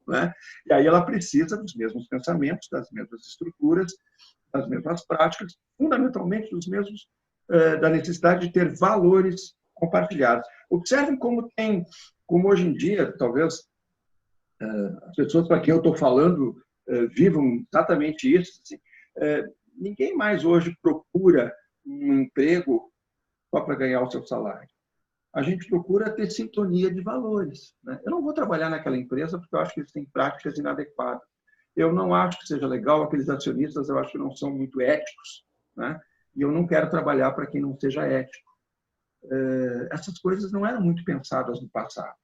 Né? E aí ela precisa dos mesmos pensamentos, das mesmas estruturas, das mesmas práticas, fundamentalmente da necessidade de ter valores compartilhados. Observem como hoje em dia, talvez as pessoas para quem eu estou falando vivam exatamente isso. Assim, ninguém mais hoje procura um emprego só para ganhar o seu salário. A gente procura ter sintonia de valores. Né? Eu não vou trabalhar naquela empresa porque eu acho que eles têm práticas inadequadas. Eu não acho que seja legal, aqueles acionistas eu acho que não são muito éticos, né? E eu não quero trabalhar para quem não seja ético. Essas coisas não eram muito pensadas no passado.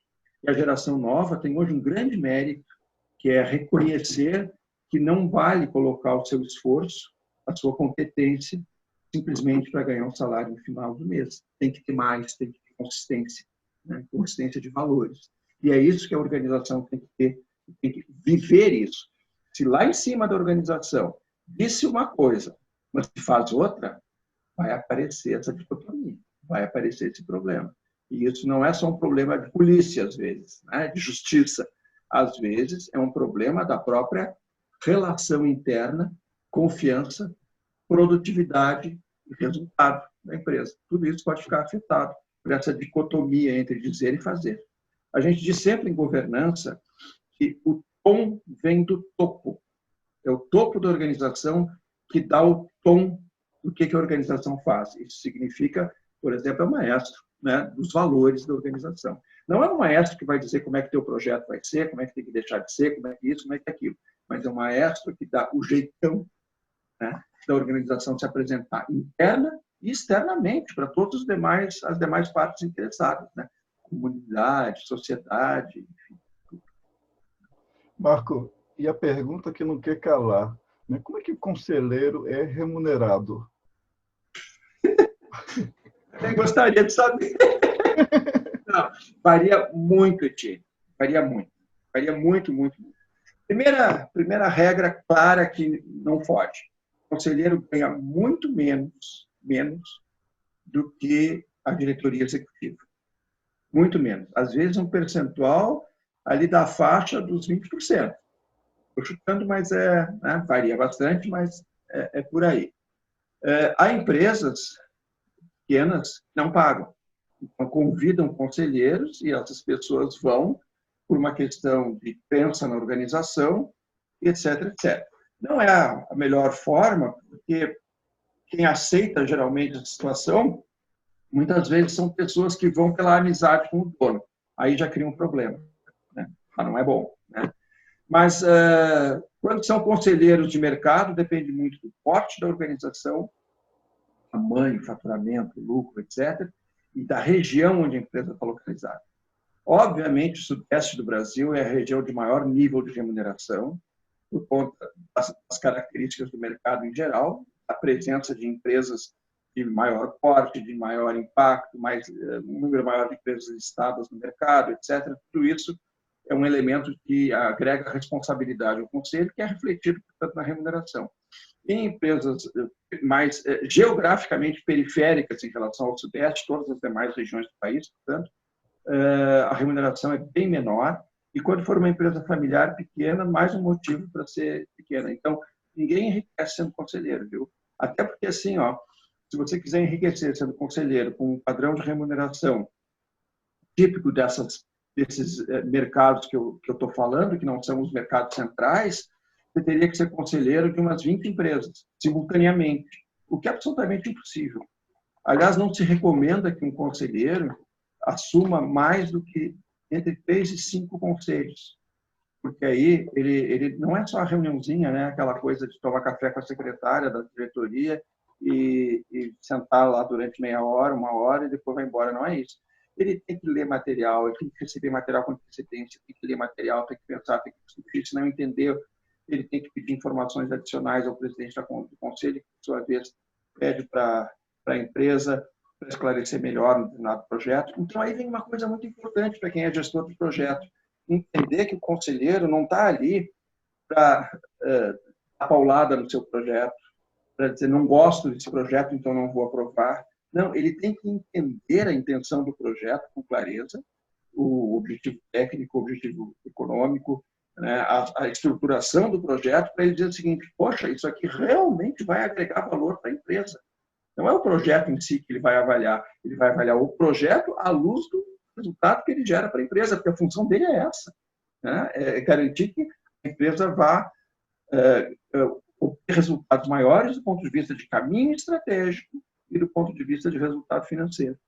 E a geração nova tem hoje um grande mérito, que é reconhecer que não vale colocar o seu esforço, a sua competência, simplesmente para ganhar um salário no final do mês. Tem que ter mais, tem que ter consistência, né? Consistência de valores. E é isso que a organização tem que ter, tem que viver isso. Se lá em cima da organização disse uma coisa, mas se faz outra, vai aparecer essa dicotomia, vai aparecer esse problema. E isso não é só um problema de polícia, às vezes, né? De justiça. Às vezes, é um problema da própria relação interna, confiança, produtividade e resultado da empresa. Tudo isso pode ficar afetado por essa dicotomia entre dizer e fazer. A gente diz sempre em governança que o tom vem do topo. É o topo da organização que dá o tom do que a organização faz. Isso significa, por exemplo, é o maestro, né, dos valores da organização. Não é o maestro que vai dizer como é que teu projeto vai ser, como é que tem que deixar de ser, como é que isso, como é que aquilo. Mas é o maestro que dá o jeitão, né, da organização se apresentar interna e externamente para todas as demais partes interessadas, né? Comunidade, sociedade, enfim. Marco, e a pergunta que não quer calar, né? Como é que o conselheiro é remunerado? Eu gostaria de saber. Não, varia muito, Eti. Varia muito. Varia muito, muito, muito. Primeira regra clara que não foge. O conselheiro ganha muito menos do que a diretoria executiva. Muito menos. Às vezes, um percentual ali da faixa dos 20%. Estou chutando, mas né, varia bastante, mas é por aí. Há empresas pequenas que não pagam. Então, convidam conselheiros e essas pessoas vão por uma questão de crença na organização, etc, etc. Não é a melhor forma, porque quem aceita geralmente a situação, muitas vezes são pessoas que vão pela amizade com o dono. Aí já cria um problema, né? Mas não é bom, né? Mas quando são conselheiros de mercado, depende muito do porte da organização, tamanho, faturamento, lucro, etc., e da região onde a empresa está localizada. Obviamente, o sudeste do Brasil é a região de maior nível de remuneração, por conta das características do mercado em geral, a presença de empresas de maior porte, de maior impacto, um número maior de empresas listadas no mercado, etc. Tudo isso é um elemento que agrega responsabilidade ao conselho, que é refletido, portanto, na remuneração. Em empresas mais geograficamente periféricas em relação ao Sudeste, todas as demais regiões do país, portanto, a remuneração é bem menor. E quando for uma empresa familiar pequena, mais um motivo para ser pequena. Então, ninguém enriquece sendo conselheiro, viu? Até porque, assim, ó, se você quiser enriquecer sendo conselheiro com um padrão de remuneração típico desses mercados que eu estou falando, que não são os mercados centrais, você teria que ser conselheiro de umas 20 empresas, simultaneamente, o que é absolutamente impossível. Aliás, não se recomenda que um conselheiro assuma mais do que entre 3 e 5 conselhos, porque aí ele não é só a reuniãozinha, né? Aquela coisa de tomar café com a secretária da diretoria e sentar lá durante meia hora, uma hora e depois vai embora. Não é isso. Ele tem que ler material, ele tem que receber material com antecedência, tem que ler material, tem que pensar, tem que discutir, se não entender, ele tem que pedir informações adicionais ao presidente do conselho, que, por sua vez, pede para a empresa para esclarecer melhor um determinado projeto. Então, aí vem uma coisa muito importante para quem é gestor de projeto, entender que o conselheiro não está ali para dar paulada no seu projeto, para dizer, não gosto desse projeto, então não vou aprovar. Não, ele tem que entender a intenção do projeto com clareza, o objetivo técnico, o objetivo econômico, né, a estruturação do projeto, para ele dizer o seguinte: poxa, isso aqui realmente vai agregar valor para a empresa. Não é o projeto em si que ele vai avaliar o projeto à luz do resultado que ele gera para a empresa, porque a função dele é essa, né? É garantir que a empresa vá obter resultados maiores do ponto de vista de caminho estratégico e do ponto de vista de resultado financeiro,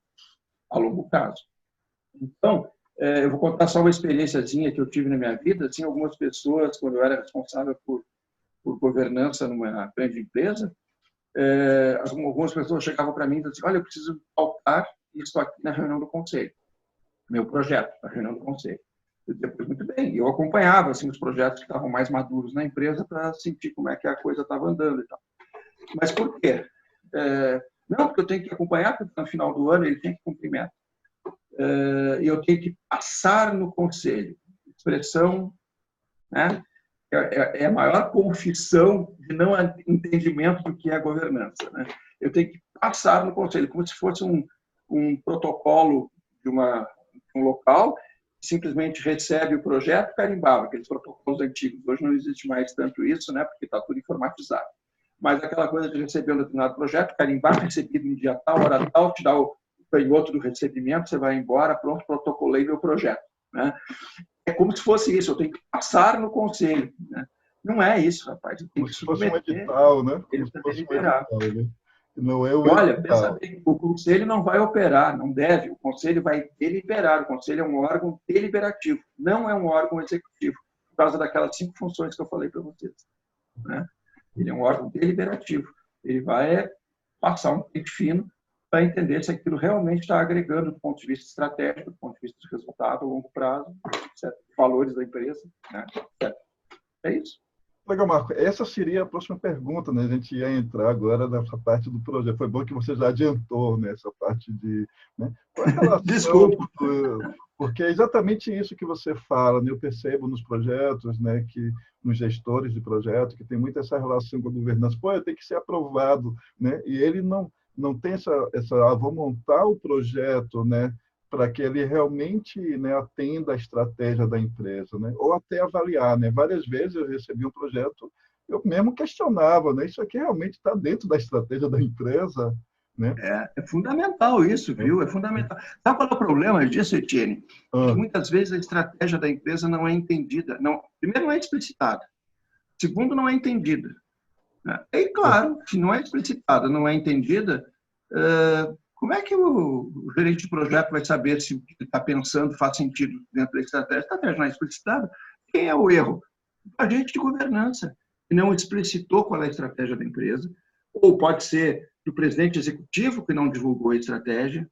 a longo prazo. Então, eu vou contar só uma experiênciazinha que eu tive na minha vida. Assim, algumas pessoas, quando eu era responsável por governança numa grande empresa, algumas pessoas chegavam para mim e diziam assim: olha, eu preciso pautar isso aqui na reunião do conselho, meu projeto, na reunião do conselho. Eu dizia: pois muito bem. Eu acompanhava assim, os projetos que estavam mais maduros na empresa para sentir como é que a coisa estava andando e tal. Mas por quê? Não, porque eu tenho que acompanhar, porque no final do ano ele tem que cumprir meta. E eu tenho que passar no conselho. Expressão, né? É a maior confissão de não entendimento do que é a governança, né? Eu tenho que passar no conselho, como se fosse um protocolo de um local, que simplesmente recebe o projeto, carimbava, aqueles protocolos antigos. Hoje não existe mais tanto isso, né? Porque está tudo informatizado. Mas aquela coisa de receber um determinado projeto, carimbar, recebido no dia tal, hora tal, te dá o canhoto do recebimento, você vai embora, pronto, protocolei meu projeto, né? É como se fosse isso, eu tenho que passar no conselho, né? Não é isso, rapaz. Eu tenho Como que se fosse um submeter, edital, né? Como ele se para fosse um deliberar. edital, né? Não é o E olha, pensa edital. bem, o conselho não vai operar, não deve. O conselho vai deliberar. O conselho é um órgão deliberativo, não é um órgão executivo, por causa daquelas 5 funções que eu falei para vocês, né? Ele é um órgão deliberativo. Ele vai passar um pente fino para entender se aquilo realmente está agregando do ponto de vista estratégico, do ponto de vista de resultado a longo prazo, etc. Valores da empresa, né? É isso. Legal, Marco. Essa seria a próxima pergunta, né? A gente ia entrar agora nessa parte do projeto. Foi bom que você já adiantou nessa parte de... Né? Qual é a relação? Desculpa. Porque é exatamente isso que você fala, né? Eu percebo nos projetos, né, que nos gestores de projeto, que tem muito essa relação com a governança. Pô, tem que ser aprovado, né? E ele não tem vou montar o projeto, né, para que ele realmente, né, atenda à estratégia da empresa, né? Ou até avaliar, né? Várias vezes eu recebi um projeto, eu mesmo questionava, né? Isso aqui realmente está dentro da estratégia da empresa, né? É fundamental isso, viu? É fundamental. Sabe qual é o problema disso, Etienne? É que Ah, muitas vezes a estratégia da empresa não é entendida. Não, primeiro, não é explicitada. Segundo, não é entendida. E, claro, se não é explicitada, não é entendida, como é que o gerente de projeto vai saber se o que ele está pensando faz sentido dentro da estratégia? A estratégia não é explicitada. Quem é o erro? O agente de governança, que não explicitou qual é a estratégia da empresa, ou pode ser do presidente executivo que não divulgou a estratégia.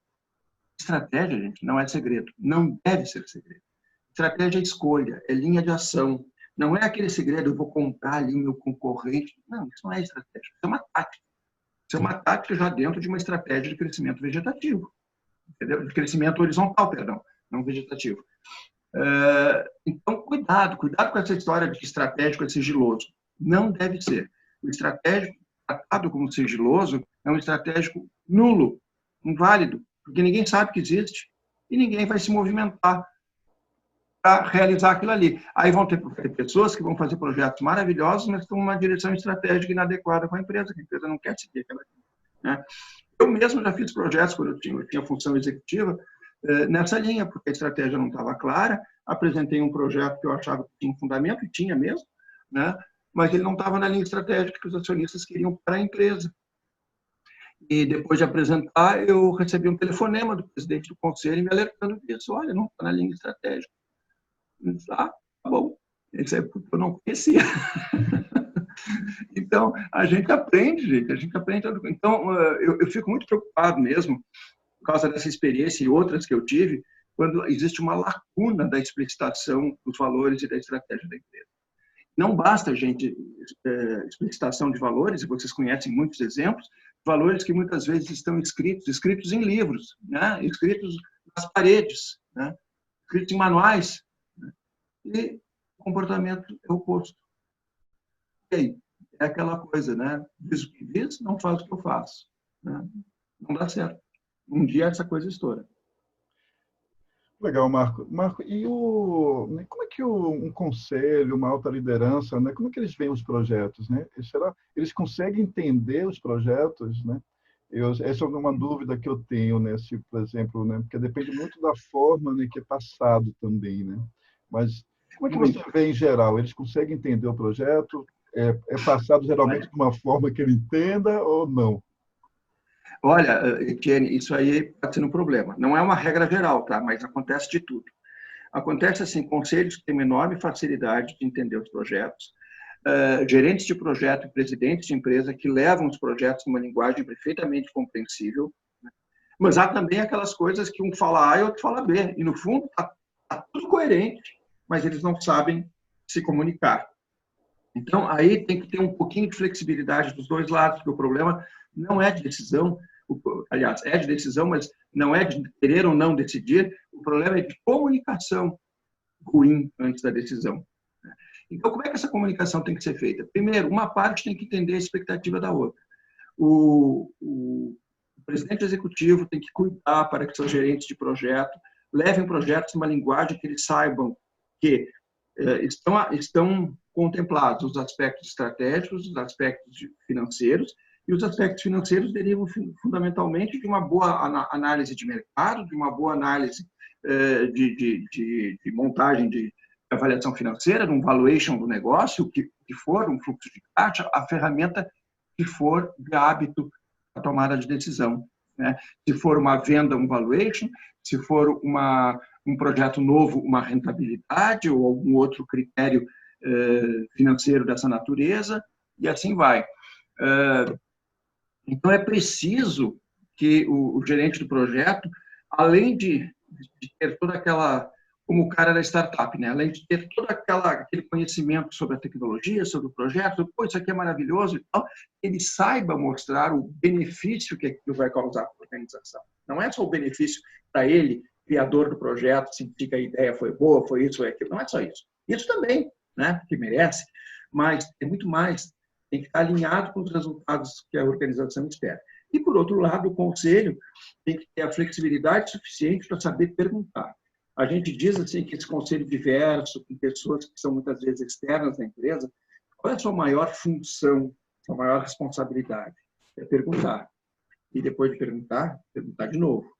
Estratégia, gente, não é segredo, não deve ser segredo. Estratégia é escolha, é linha de ação. Não é aquele segredo, eu vou comprar ali o meu concorrente. Não, isso não é estratégia, isso é uma tática. Isso é uma tática já dentro de uma estratégia de crescimento vegetativo, entendeu? De crescimento horizontal, perdão, não vegetativo. Então, cuidado com essa história de que estratégico é sigiloso. Não deve ser. O estratégico, tratado como sigiloso, é um estratégico nulo, inválido, porque ninguém sabe que existe e ninguém vai se movimentar para realizar aquilo ali. Aí vão ter pessoas que vão fazer projetos maravilhosos, mas estão numa direção estratégica inadequada com a empresa, que a empresa não quer seguir aquela, né? Eu mesmo já fiz projetos, quando eu tinha função executiva, nessa linha, porque a estratégia não estava clara, apresentei um projeto que eu achava que tinha fundamento, e tinha mesmo, né? Mas ele não estava na linha estratégica que os acionistas queriam para a empresa. E depois de apresentar, eu recebi um telefonema do presidente do conselho me alertando disso. Olha, não está na linha estratégica. Eu disse, tá bom. Isso é porque eu não conhecia. Então, a gente aprende, gente. A gente aprende. Então, eu fico muito preocupado mesmo, por causa dessa experiência e outras que eu tive, quando existe uma lacuna da explicitação dos valores e da estratégia da empresa. Não basta, gente, explicitação de valores, e vocês conhecem muitos exemplos, valores que muitas vezes estão escritos em livros, né? Escritos nas paredes, né? Escritos em manuais, né? E o comportamento é o oposto. E aí? É aquela coisa, né? Diz o que diz, não faz o que eu faço, né? Não dá certo. Um dia essa coisa estoura. legal, Marco. Marco, e né, como é que um conselho, uma alta liderança, né, como é que eles veem os projetos, né? Eles conseguem entender os projetos, né? Essa é uma dúvida que eu tenho, né? Se, por exemplo, né, porque depende muito da forma, né, que é passado também, né? Mas como é que você Muito. vê em geral? Eles conseguem entender o projeto? É passado geralmente de uma forma que ele entenda ou não? Olha, Etienne, isso aí está sendo um problema. Não é uma regra geral, tá? Mas acontece de tudo. Acontece assim, conselhos que têm uma enorme facilidade de entender os projetos, gerentes de projeto e presidentes de empresa que levam os projetos numa linguagem perfeitamente compreensível, né? Mas há também aquelas coisas que um fala A e outro fala B, e no fundo está tudo coerente, mas eles não sabem se comunicar. Então, aí tem que ter um pouquinho de flexibilidade dos dois lados, porque o problema não é de decisão, aliás, é de decisão, mas não é de querer ou não decidir, o problema é de comunicação ruim antes da decisão. Então, como é que essa comunicação tem que ser feita? Primeiro, uma parte tem que entender a expectativa da outra. O presidente executivo tem que cuidar para que seus gerentes de projeto levem projetos numa linguagem que eles saibam que estão contemplados os aspectos estratégicos, os aspectos financeiros, e os aspectos financeiros derivam fundamentalmente de uma boa análise de mercado, de uma boa análise de montagem de avaliação financeira, de um valuation do negócio, o que for, um fluxo de caixa, a ferramenta que for de hábito a tomada de decisão, né? Se for uma venda, um valuation, se for um projeto novo, uma rentabilidade ou algum outro critério financeiro dessa natureza, e assim vai. Então, é preciso que o gerente do projeto, além de ter toda aquela, como o cara da startup, né? Além de ter todo aquele conhecimento sobre a tecnologia, sobre o projeto, pô, isso aqui é maravilhoso e tal, ele saiba mostrar o benefício que aquilo vai causar para a organização. Não é só o benefício para ele, criador do projeto, sentir que a ideia foi boa, foi isso, foi aquilo. Não é só isso. Isso também, né? Que merece, mas é muito mais. Tem que estar alinhado com os resultados que a organização espera. E, por outro lado, o conselho tem que ter a flexibilidade suficiente para saber perguntar. A gente diz assim que esse conselho diverso, com pessoas que são muitas vezes externas da empresa, qual é a sua maior função, sua maior responsabilidade? É perguntar. E depois de perguntar, perguntar de novo.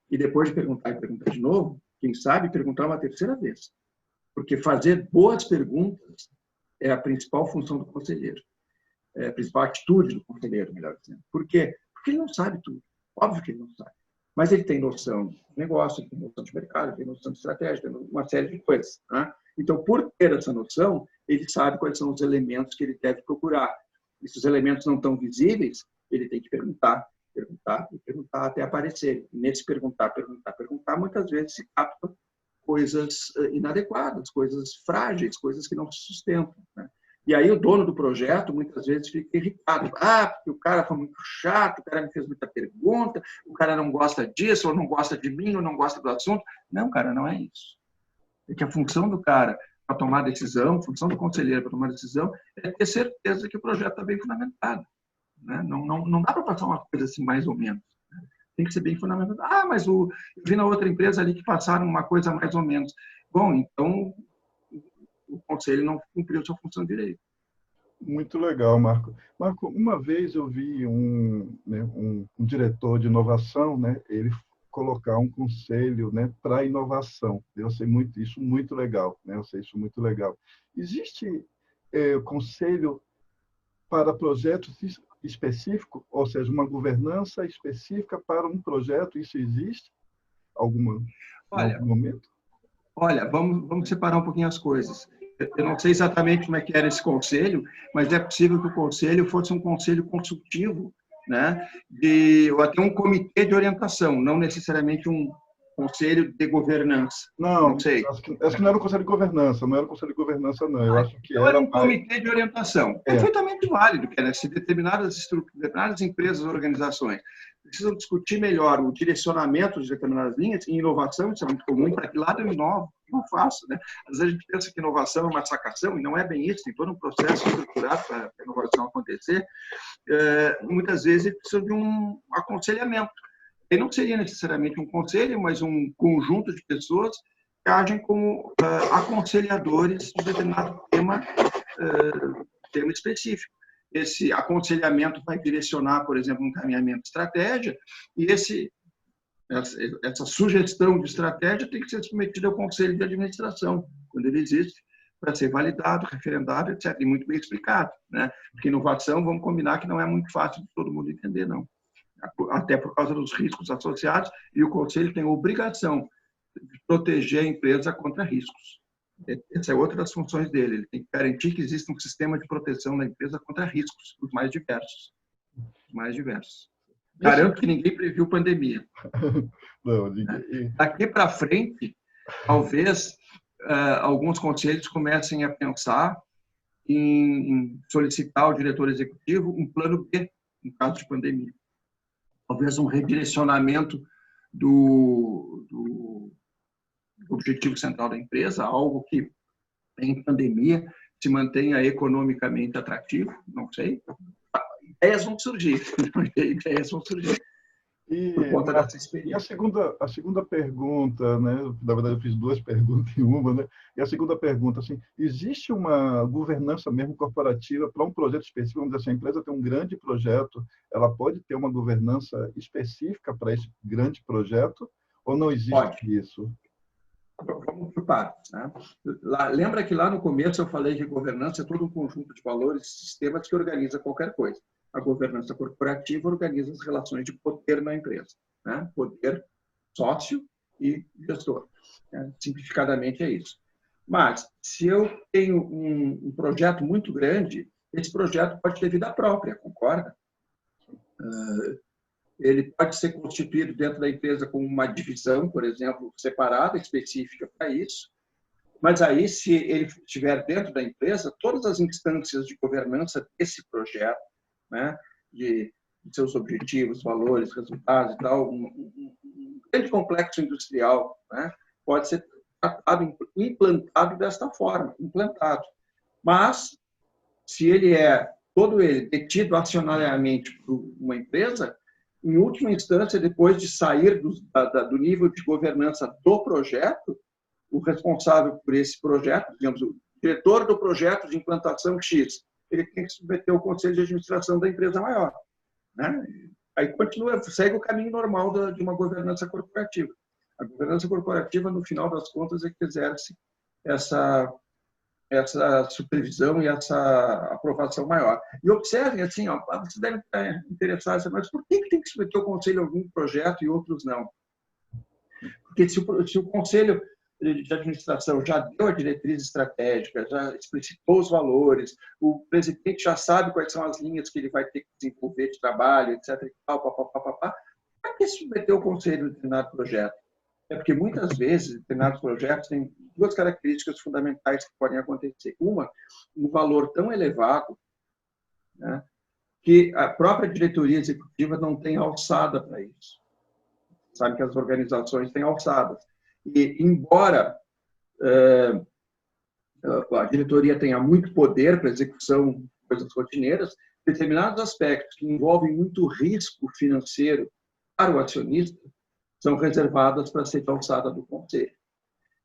E depois de perguntar e perguntar de novo, quem sabe perguntar uma terceira vez. Porque fazer boas perguntas é a principal função do conselheiro. É a principal atitude do conselheiro, melhor dizendo. Por quê? Porque ele não sabe tudo. Óbvio que ele não sabe. Mas ele tem noção de negócio, ele tem noção de mercado, ele tem noção de estratégia, tem uma série de coisas. Né? Então, por ter essa noção, ele sabe quais são os elementos que ele deve procurar. E se os elementos não estão visíveis, ele tem que perguntar, perguntar e perguntar até aparecer. E nesse perguntar, perguntar, perguntar, muitas vezes se captam coisas inadequadas, coisas frágeis, coisas que não se sustentam. Né? E aí o dono do projeto muitas vezes fica irritado. Ah, porque o cara foi muito chato, o cara me fez muita pergunta, o cara não gosta disso, ou não gosta de mim, ou não gosta do assunto. Não, cara, não é isso. É que a função do cara para tomar decisão, a função do conselheiro para tomar decisão é ter certeza que o projeto está bem fundamentado. Né? Não dá para passar uma coisa assim mais ou menos. Né? Tem que ser bem fundamentado. Ah, mas eu vi na outra empresa ali que passaram uma coisa mais ou menos. Bom, então o conselho não cumpriu sua função direito. Muito legal, Marco. Marco, uma vez eu vi um diretor de inovação, né, ele colocar um conselho, né, para inovação. Eu achei isso muito legal, né? Eu achei isso muito legal. Existe conselho para projetos específicos, ou seja, uma governança específica para um projeto? Isso existe em algum momento? Olha, vamos separar um pouquinho as coisas. Eu não sei exatamente como é que era esse conselho, mas é possível que o conselho fosse um conselho consultivo, né? Ou até um comitê de orientação, não necessariamente um conselho de governança. Não sei. Acho que não era um conselho de governança, não era um conselho de governança, não. Eu acho que então era um comitê de orientação. Perfeitamente válido, que é, se determinadas empresas, organizações precisam discutir melhor o direcionamento de determinadas linhas, e inovação, isso é muito comum, para que lado eu inovo, não faço, né? Às vezes a gente pensa que inovação é uma sacação, e não é bem isso, tem todo um processo estruturado para a inovação acontecer. Muitas vezes precisa de um aconselhamento. E não seria necessariamente um conselho, mas um conjunto de pessoas que agem como aconselhadores de determinado tema específico. Esse aconselhamento vai direcionar, por exemplo, um encaminhamento de estratégia, e essa sugestão de estratégia tem que ser submetida ao conselho de administração, quando ele existe, para ser validado, referendado, etc. E muito bem explicado, né? Porque inovação, vamos combinar que não é muito fácil de todo mundo entender, não. Até por causa dos riscos associados, e o conselho tem a obrigação de proteger a empresa contra riscos. Essa é outra das funções dele. Ele tem que garantir que existe um sistema de proteção da empresa contra riscos, os mais diversos. Garanto que ninguém previu pandemia. Não, ninguém. Daqui para frente, talvez alguns conselhos comecem a pensar em solicitar ao diretor executivo um plano B, no caso de pandemia. Talvez um redirecionamento do objetivo central da empresa, algo que, em pandemia, se mantenha economicamente atrativo, não sei. Ideias vão surgir. Por conta dessa experiência. E a segunda pergunta, né? Na verdade, eu fiz duas perguntas em uma, né? E a segunda pergunta, assim, existe uma governança mesmo corporativa para um projeto específico? Vamos dizer assim, a empresa tem um grande projeto, ela pode ter uma governança específica para esse grande projeto, ou não existe isso? Vamos por partes. Né? Lembra que lá no começo eu falei que governança é todo um conjunto de valores e sistemas que organiza qualquer coisa. A governança corporativa organiza as relações de poder na empresa. Né? Poder sócio e gestor. Né? Simplificadamente é isso. Mas, se eu tenho um projeto muito grande, esse projeto pode ter vida própria, concorda? Ele pode ser constituído dentro da empresa como uma divisão, por exemplo, separada, específica para isso. Mas aí, se ele estiver dentro da empresa, todas as instâncias de governança desse projeto, né, de seus objetivos, valores, resultados e tal, um grande complexo industrial, né, pode ser tratado, implantado desta forma, implantado. Mas, se ele é todo ele detido acionariamente por uma empresa, em última instância, depois de sair do nível de governança do projeto, o responsável por esse projeto, digamos, o diretor do projeto de implantação X, ele tem que submeter ao conselho de administração da empresa maior, né? Aí continua, segue o caminho normal de uma governança corporativa. A governança corporativa, no final das contas, é que exerce essa supervisão e essa aprovação maior. E observem, assim, ó, você deve estar interessado, mas por que tem que submeter ao conselho algum projeto e outros não? Porque se o conselho de administração já deu a diretriz estratégica, já explicitou os valores, o presidente já sabe quais são as linhas que ele vai ter que desenvolver de trabalho, etc. Para que submeter ao conselho de determinado projeto? É porque muitas vezes determinados projetos têm duas características fundamentais que podem acontecer. Uma, um valor tão elevado, né, que a própria diretoria executiva não tem alçada para isso. Sabe que as organizações têm alçadas. E, embora a diretoria tenha muito poder para execução de coisas rotineiras, determinados aspectos que envolvem muito risco financeiro para o acionista são reservadas para ser alçada do conselho.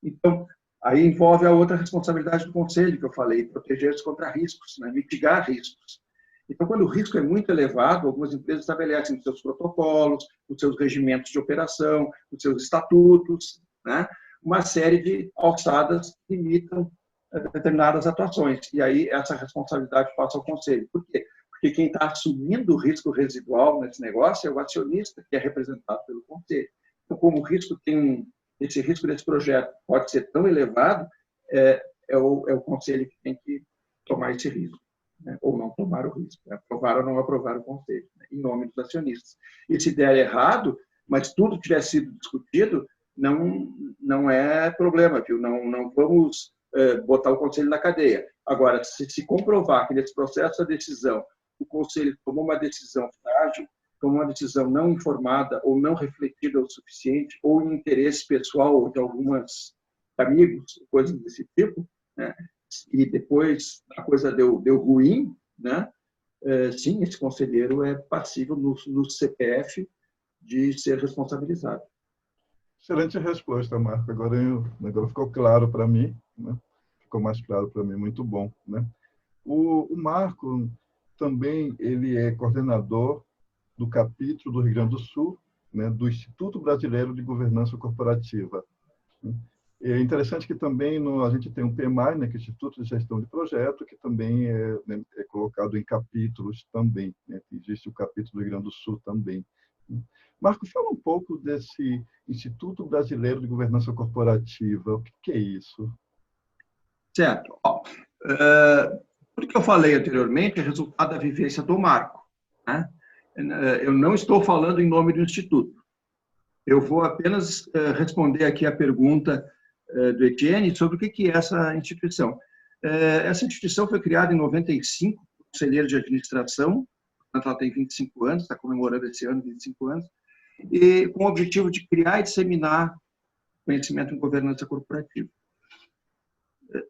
Então, aí envolve a outra responsabilidade do conselho, que eu falei, proteger-se contra riscos, né? Mitigar riscos. Então, quando o risco é muito elevado, algumas empresas estabelecem os seus protocolos, os seus regimentos de operação, os seus estatutos, né? Uma série de alçadas que limitam determinadas atuações. E aí essa responsabilidade passa ao conselho. Por quê? Porque quem está assumindo o risco residual nesse negócio é o acionista, que é representado pelo conselho. Então, como o risco esse risco desse projeto pode ser tão elevado, é o conselho que tem que tomar esse risco, né? Ou não tomar o risco, né? Aprovar ou não aprovar o conselho, né? Em nome dos acionistas. E se der errado, mas tudo tiver sido discutido, não é problema, viu? Não vamos botar o conselho na cadeia. Agora, se comprovar que nesse processo da decisão o conselho tomou uma decisão frágil, tomou uma decisão não informada ou não refletida o suficiente, ou em interesse pessoal de alguns amigos, coisas desse tipo, né? E depois a coisa deu ruim, né? Sim, esse conselheiro é passível no CPF de ser responsabilizado. Excelente resposta, Marco. Agora ficou claro para mim, né? Ficou mais claro para mim, muito bom, né? O Marco também ele é coordenador do capítulo do Rio Grande do Sul, né, do Instituto Brasileiro de Governança Corporativa. É interessante que também a gente tem o PMI, né, que é o Instituto de Gestão de Projeto, que também é colocado em capítulos também, né? Existe o capítulo do Rio Grande do Sul também. Marco, fala um pouco desse Instituto Brasileiro de Governança Corporativa. O que é isso? Certo. Tudo que eu falei anteriormente é resultado da vivência do Marco, né? Eu não estou falando em nome do Instituto. Eu vou apenas responder aqui a pergunta do Etienne sobre o que é essa instituição. Essa instituição foi criada em 95, conselheiro de administração, portanto, ela tem 25 anos, está comemorando esse ano 25 anos, e com o objetivo de criar e disseminar conhecimento em governança corporativa.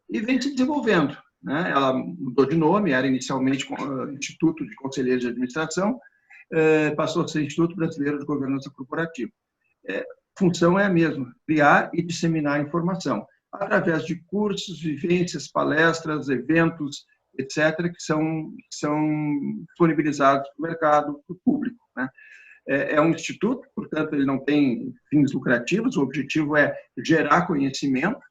E vem se desenvolvendo, né? Ela mudou de nome, era inicialmente Instituto de Conselheiros de Administração, passou a ser Instituto Brasileiro de Governança Corporativa. Função é a mesma, criar e disseminar informação, através de cursos, vivências, palestras, eventos, etc., que são disponibilizados para o mercado, para o público, né? É um instituto, portanto, ele não tem fins lucrativos, o objetivo é gerar conhecimento,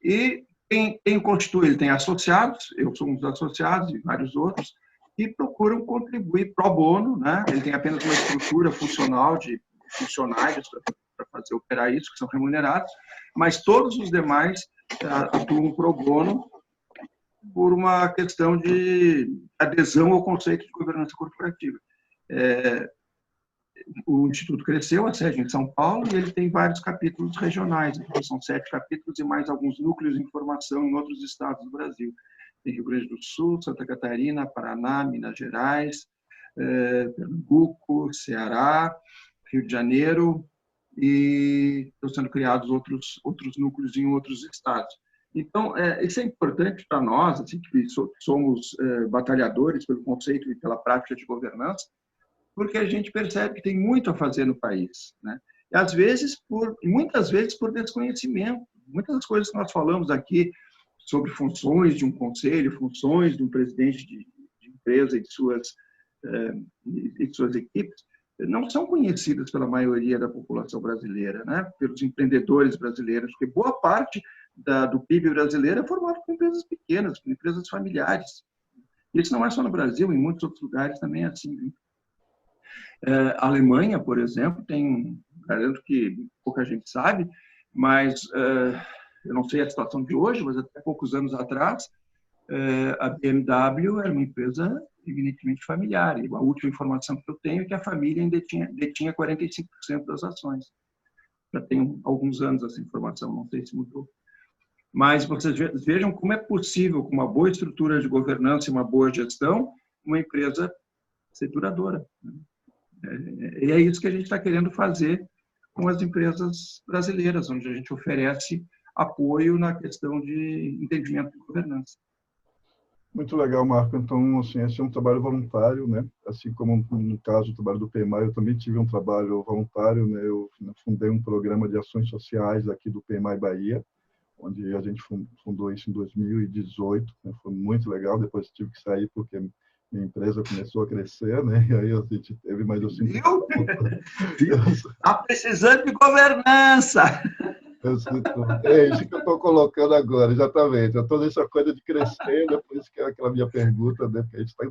e quem constitui, ele tem associados, eu sou um dos associados e vários outros, que procuram contribuir pro bono, né? Ele tem apenas uma estrutura funcional de funcionários para fazer operar isso, que são remunerados, mas todos os demais atuam pro bono por uma questão de adesão ao conceito de governança corporativa. O Instituto cresceu, a sede em São Paulo, e ele tem vários capítulos regionais, então são 7 capítulos e mais alguns núcleos de informação em outros estados do Brasil. Tem Rio Grande do Sul, Santa Catarina, Paraná, Minas Gerais, Pernambuco, Ceará, Rio de Janeiro, e estão sendo criados outros núcleos em outros estados. Então, isso é importante para nós, assim, que somos batalhadores pelo conceito e pela prática de governança, porque a gente percebe que tem muito a fazer no país, né? E às vezes, muitas vezes, por desconhecimento. Muitas das coisas que nós falamos aqui sobre funções de um conselho, funções de um presidente de empresa e de suas equipes, não são conhecidas pela maioria da população brasileira, né? Pelos empreendedores brasileiros, porque boa parte do PIB brasileiro é formado por empresas pequenas, por empresas familiares. Isso não é só no Brasil, em muitos outros lugares também é assim. A Alemanha, por exemplo, garanto que pouca gente sabe, mas eu não sei a situação de hoje, mas até poucos anos atrás, a BMW era uma empresa evidentemente familiar. E a última informação que eu tenho é que a família ainda detinha 45% das ações. Já tem alguns anos essa informação, não sei se mudou. Mas vocês vejam como é possível, com uma boa estrutura de governança e uma boa gestão, uma empresa ser duradoura. E é isso que a gente está querendo fazer com as empresas brasileiras, onde a gente oferece apoio na questão de entendimento de governança. Muito legal, Marco. Então, assim, esse é um trabalho voluntário, né? Assim como no caso do trabalho do PMI, eu também tive um trabalho voluntário, né? Eu fundei um programa de ações sociais aqui do PMI Bahia, onde a gente fundou isso em 2018, né? Foi muito legal. Depois tive que sair porque minha empresa começou a crescer, né? E aí a gente teve mais assim. Está precisando de governança. É isso que eu estou colocando agora, exatamente. Eu estou nessa coisa de crescer, né? Por isso que é aquela minha pergunta, né? Porque a gente está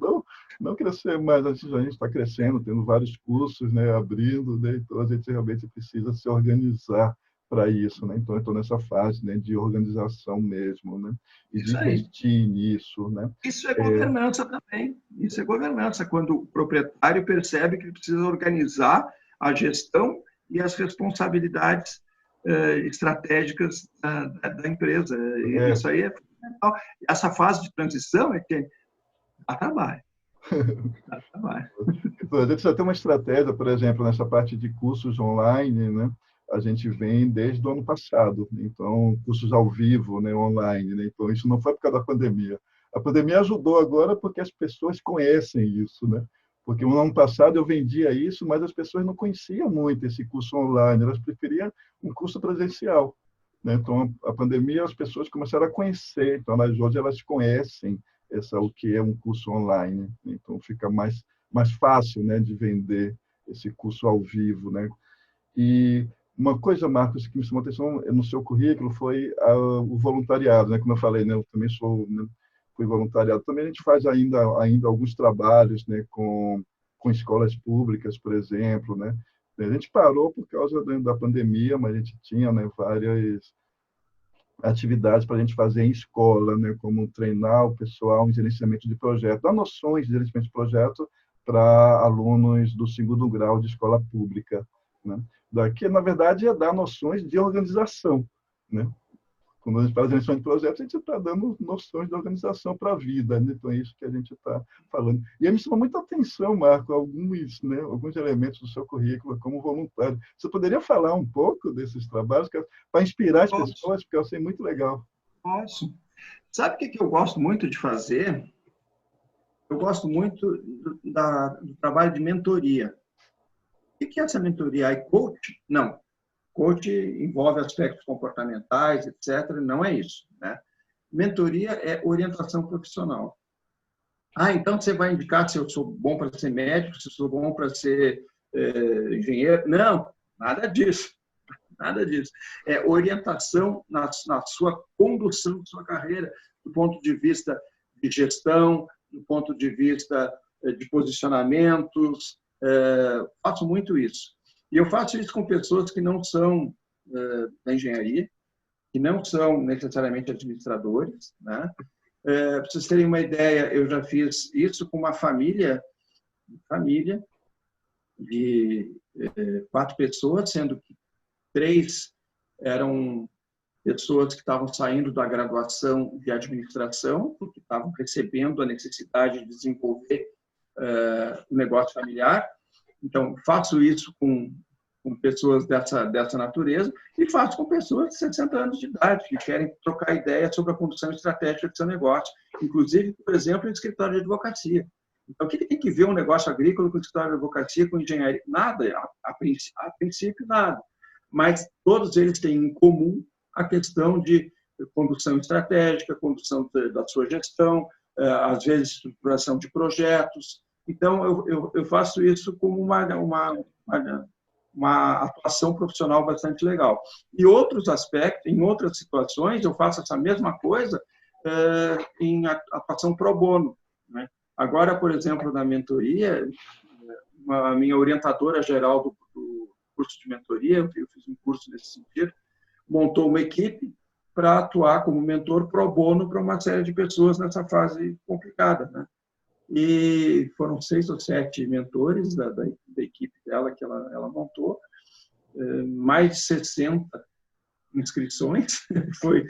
não crescer mais, a gente está crescendo, tendo vários cursos, né? Abrindo, né? Então a gente realmente precisa se organizar para isso, né? Então eu estou nessa fase, né? De organização mesmo, né? E de investir nisso, né? Isso é governança também. Isso é governança, quando o proprietário percebe que ele precisa organizar a gestão e as responsabilidades estratégicas da empresa. Isso aí é fundamental. Essa fase de transição é que dá trabalho. Dá trabalho. A gente já tem uma estratégia, por exemplo, nessa parte de cursos online, né? A gente vem desde o ano passado, então, cursos ao vivo, né, online, né? Então, isso não foi por causa da pandemia. A pandemia ajudou agora porque as pessoas conhecem isso, né? Porque no ano passado eu vendia isso, mas as pessoas não conheciam muito esse curso online, elas preferiam um curso presencial, né? Então, a pandemia, as pessoas começaram a conhecer, então, hoje elas conhecem o que é um curso online, né? Então, fica mais fácil, né, de vender esse curso ao vivo, né? E uma coisa, Marcos, que me chamou a atenção no seu currículo foi o voluntariado, né? Como eu falei, né? Eu também fui voluntariado. Também a gente faz ainda alguns trabalhos, né? Com escolas públicas, por exemplo, né? A gente parou por causa da pandemia, mas a gente tinha, né, várias atividades para a gente fazer em escola, né? Como treinar o pessoal em gerenciamento de projeto, dar noções de gerenciamento de projeto para alunos do segundo grau de escola pública, né? Daqui, na verdade, é dar noções de organização, né? Quando a gente faz gerenciamento de projetos, a gente está dando noções de organização para a vida, né? Então é isso que a gente está falando. E aí me chamou muita atenção, Marco, alguns elementos do seu currículo como voluntário. Você poderia falar um pouco desses trabalhos para inspirar as pessoas, porque eu achei muito legal. Posso. Sabe o que eu gosto muito de fazer? Eu gosto muito do trabalho de mentoria. O que é essa mentoria? É coach? Não. Coach envolve aspectos comportamentais, etc. Não é isso, né? Mentoria é orientação profissional. Então você vai indicar se eu sou bom para ser médico, se eu sou bom para ser engenheiro? Não, nada disso. Nada disso. É orientação na sua condução da sua carreira, do ponto de vista de gestão, do ponto de vista de posicionamentos. Faço muito isso. E eu faço isso com pessoas que não são da engenharia, que não são necessariamente administradores, né? Para vocês terem uma ideia, eu já fiz isso com uma família de 4 pessoas, sendo que 3 eram pessoas que estavam saindo da graduação de administração, porque estavam recebendo a necessidade de desenvolver o negócio familiar. Então, faço isso com pessoas dessa natureza e faço com pessoas de 60 anos de idade que querem trocar ideias sobre a condução estratégica do seu negócio. Inclusive, por exemplo, em escritório de advocacia. Então, o que tem que ver um negócio agrícola com história de advocacia, com engenharia? Nada, a princípio, nada. Mas todos eles têm em comum a questão de condução estratégica, condução da sua gestão, às vezes estruturação de projetos. Então, eu faço isso como uma atuação profissional bastante legal. E outros aspectos, em outras situações, eu faço essa mesma coisa em atuação pro bono, né? Agora, por exemplo, na mentoria, a minha orientadora geral do curso de mentoria, eu fiz um curso nesse sentido, montou uma equipe para atuar como mentor pro bono para uma série de pessoas nessa fase complicada, né? E foram 6 ou 7 mentores da equipe dela que ela montou, mais de 60 inscrições, foi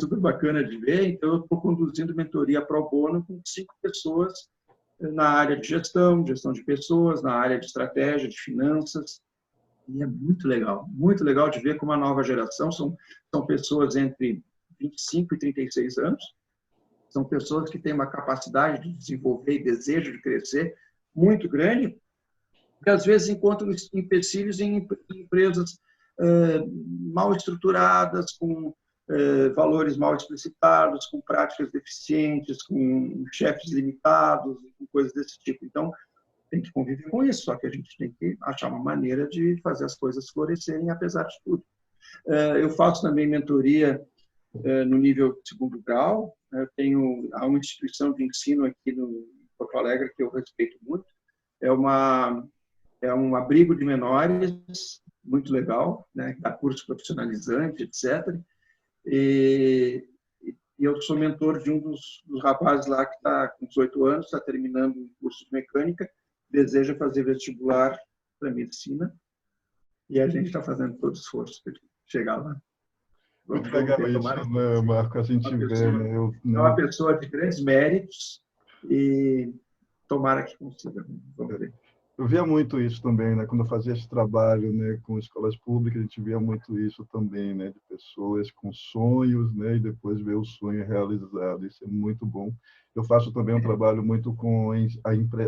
super bacana de ver. Então, eu estou conduzindo mentoria pro bono com 5 pessoas na área de gestão de pessoas, na área de estratégia, de finanças, e é muito legal de ver como a nova geração são pessoas entre 25 e 36 anos, são pessoas que têm uma capacidade de desenvolver e desejo de crescer muito grande, que às vezes encontram empecilhos em empresas mal estruturadas, com valores mal explicitados, com práticas deficientes, com chefes limitados, com coisas desse tipo. Então, tem que conviver com isso, só que a gente tem que achar uma maneira de fazer as coisas florescerem, apesar de tudo. Eu faço também mentoria no nível de 2º grau. Há uma instituição de ensino aqui no Porto Alegre que eu respeito muito. É um abrigo de menores, muito legal, né? Dá curso profissionalizante, etc. E eu sou mentor de um dos rapazes lá que está com 18 anos, está terminando um curso de mecânica, deseja fazer vestibular para medicina, e a gente está fazendo todo o esforço para chegar lá. Muito legal isso, né, Marco? A gente vê, né? É uma pessoa de grandes méritos e tomara que consiga. Vamos ver. Eu via muito isso também, né? Quando eu fazia esse trabalho, né, com escolas públicas, a gente via muito isso também, né? De pessoas com sonhos, né? E depois ver o sonho realizado. Isso é muito bom. Eu faço também um trabalho muito com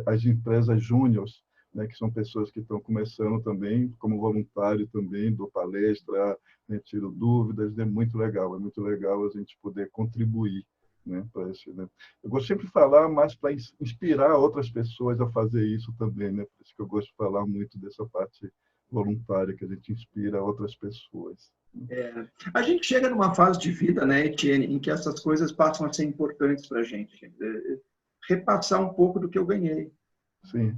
as empresas júniores, né? Que são pessoas que estão começando também, como voluntário também, dou palestra, né? Tiro dúvidas. É muito legal a gente poder contribuir, né, para esse, né? Eu gosto sempre de falar mais para inspirar outras pessoas a fazer isso também, né? Por isso que eu gosto de falar muito dessa parte voluntária, que a gente inspira outras pessoas. A gente chega numa fase de vida, né, Etienne, em que essas coisas passam a ser importantes para a gente. Repassar um pouco do que eu ganhei. Sim.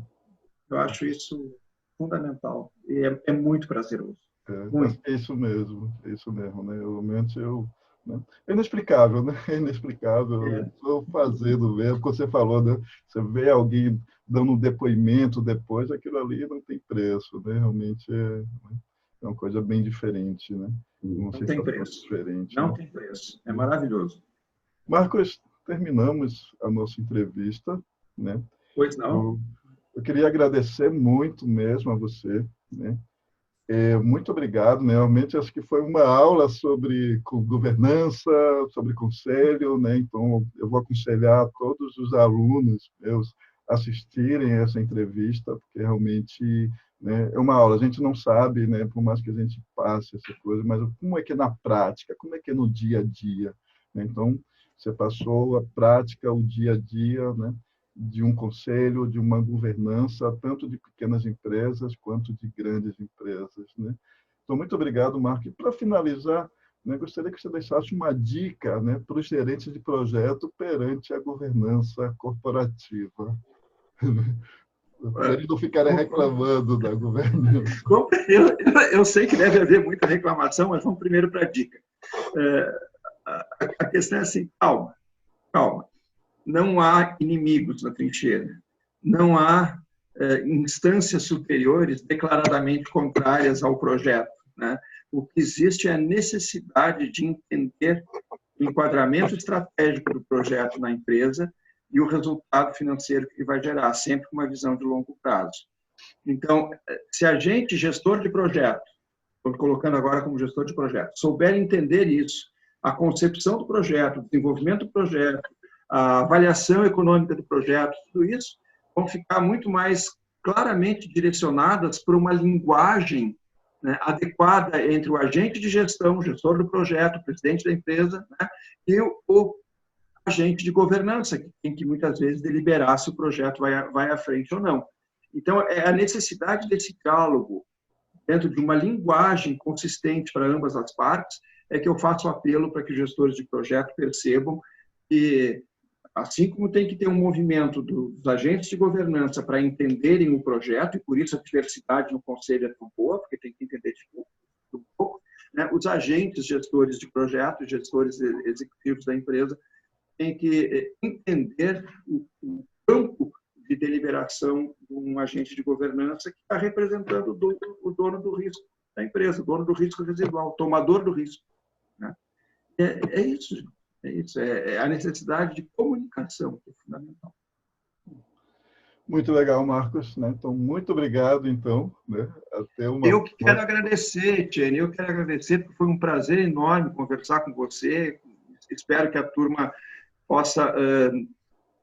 Eu acho isso fundamental e é muito prazeroso. É isso mesmo, né? Realmente né? É inexplicável, né? É inexplicável. Estou fazendo mesmo, como você falou, né? Você vê alguém dando um depoimento depois, aquilo ali não tem preço, né? Realmente é uma coisa bem diferente, né? Não tem preço. Diferente, não, né? tem preço. É maravilhoso. Marcos, terminamos a nossa entrevista, né? Pois não. Eu queria agradecer muito mesmo a você, né? Muito obrigado, né? Realmente acho que foi uma aula sobre governança, sobre conselho, né? Então eu vou aconselhar todos os alunos meus assistirem essa entrevista, porque realmente, né, é uma aula. A gente não sabe, né? Por mais que a gente passe essa coisa, mas como é que é na prática, como é que é no dia a dia, né? Então você passou a prática, o dia a dia, né? De um conselho, de uma governança, tanto de pequenas empresas quanto de grandes empresas, né? Então, muito obrigado, Marco. E, para finalizar, né, gostaria que você deixasse uma dica, né, para os gerentes de projeto perante a governança corporativa. Para eles não ficarem reclamando da governança. Eu sei que deve haver muita reclamação, mas vamos primeiro para a dica. A questão é assim, calma. Não há inimigos na trincheira. Não há instâncias superiores declaradamente contrárias ao projeto, né? O que existe é a necessidade de entender o enquadramento estratégico do projeto na empresa e o resultado financeiro que ele vai gerar, sempre com uma visão de longo prazo. Então, se a gente, gestor de projeto, estou colocando agora como gestor de projeto, souber entender isso, a concepção do projeto, o desenvolvimento do projeto, a avaliação econômica do projeto, tudo isso, vão ficar muito mais claramente direcionadas para uma linguagem, né, adequada entre o agente de gestão, o gestor do projeto, o presidente da empresa, né, e o agente de governança, que tem que muitas vezes deliberar se o projeto vai à frente ou não. Então, é a necessidade desse diálogo dentro de uma linguagem consistente para ambas as partes é que eu faço apelo para que os gestores de projeto percebam que, assim como tem que ter um movimento dos agentes de governança para entenderem o projeto, e por isso a diversidade no conselho é tão boa, porque tem que entender um pouco, né? Os agentes gestores de projeto, gestores executivos da empresa, têm que entender o campo de deliberação de um agente de governança que está representando o dono do risco da empresa, o dono do risco residual, o tomador do risco, né? É isso, gente. É isso, é a necessidade de comunicação que é fundamental. Muito legal, Marcos, né? Então, muito obrigado, então, né? Até uma... Eu que quero agradecer, Tiene, eu quero agradecer, porque foi um prazer enorme conversar com você. Espero que a turma possa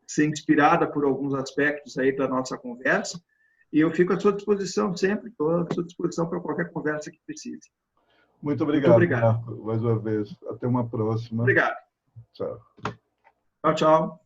ser inspirada por alguns aspectos aí da nossa conversa. E eu fico à sua disposição sempre, estou à sua disposição para qualquer conversa que precise. Muito obrigado, Marcos, mais uma vez. Até uma próxima. Obrigado. Tchau. Tchau, tchau.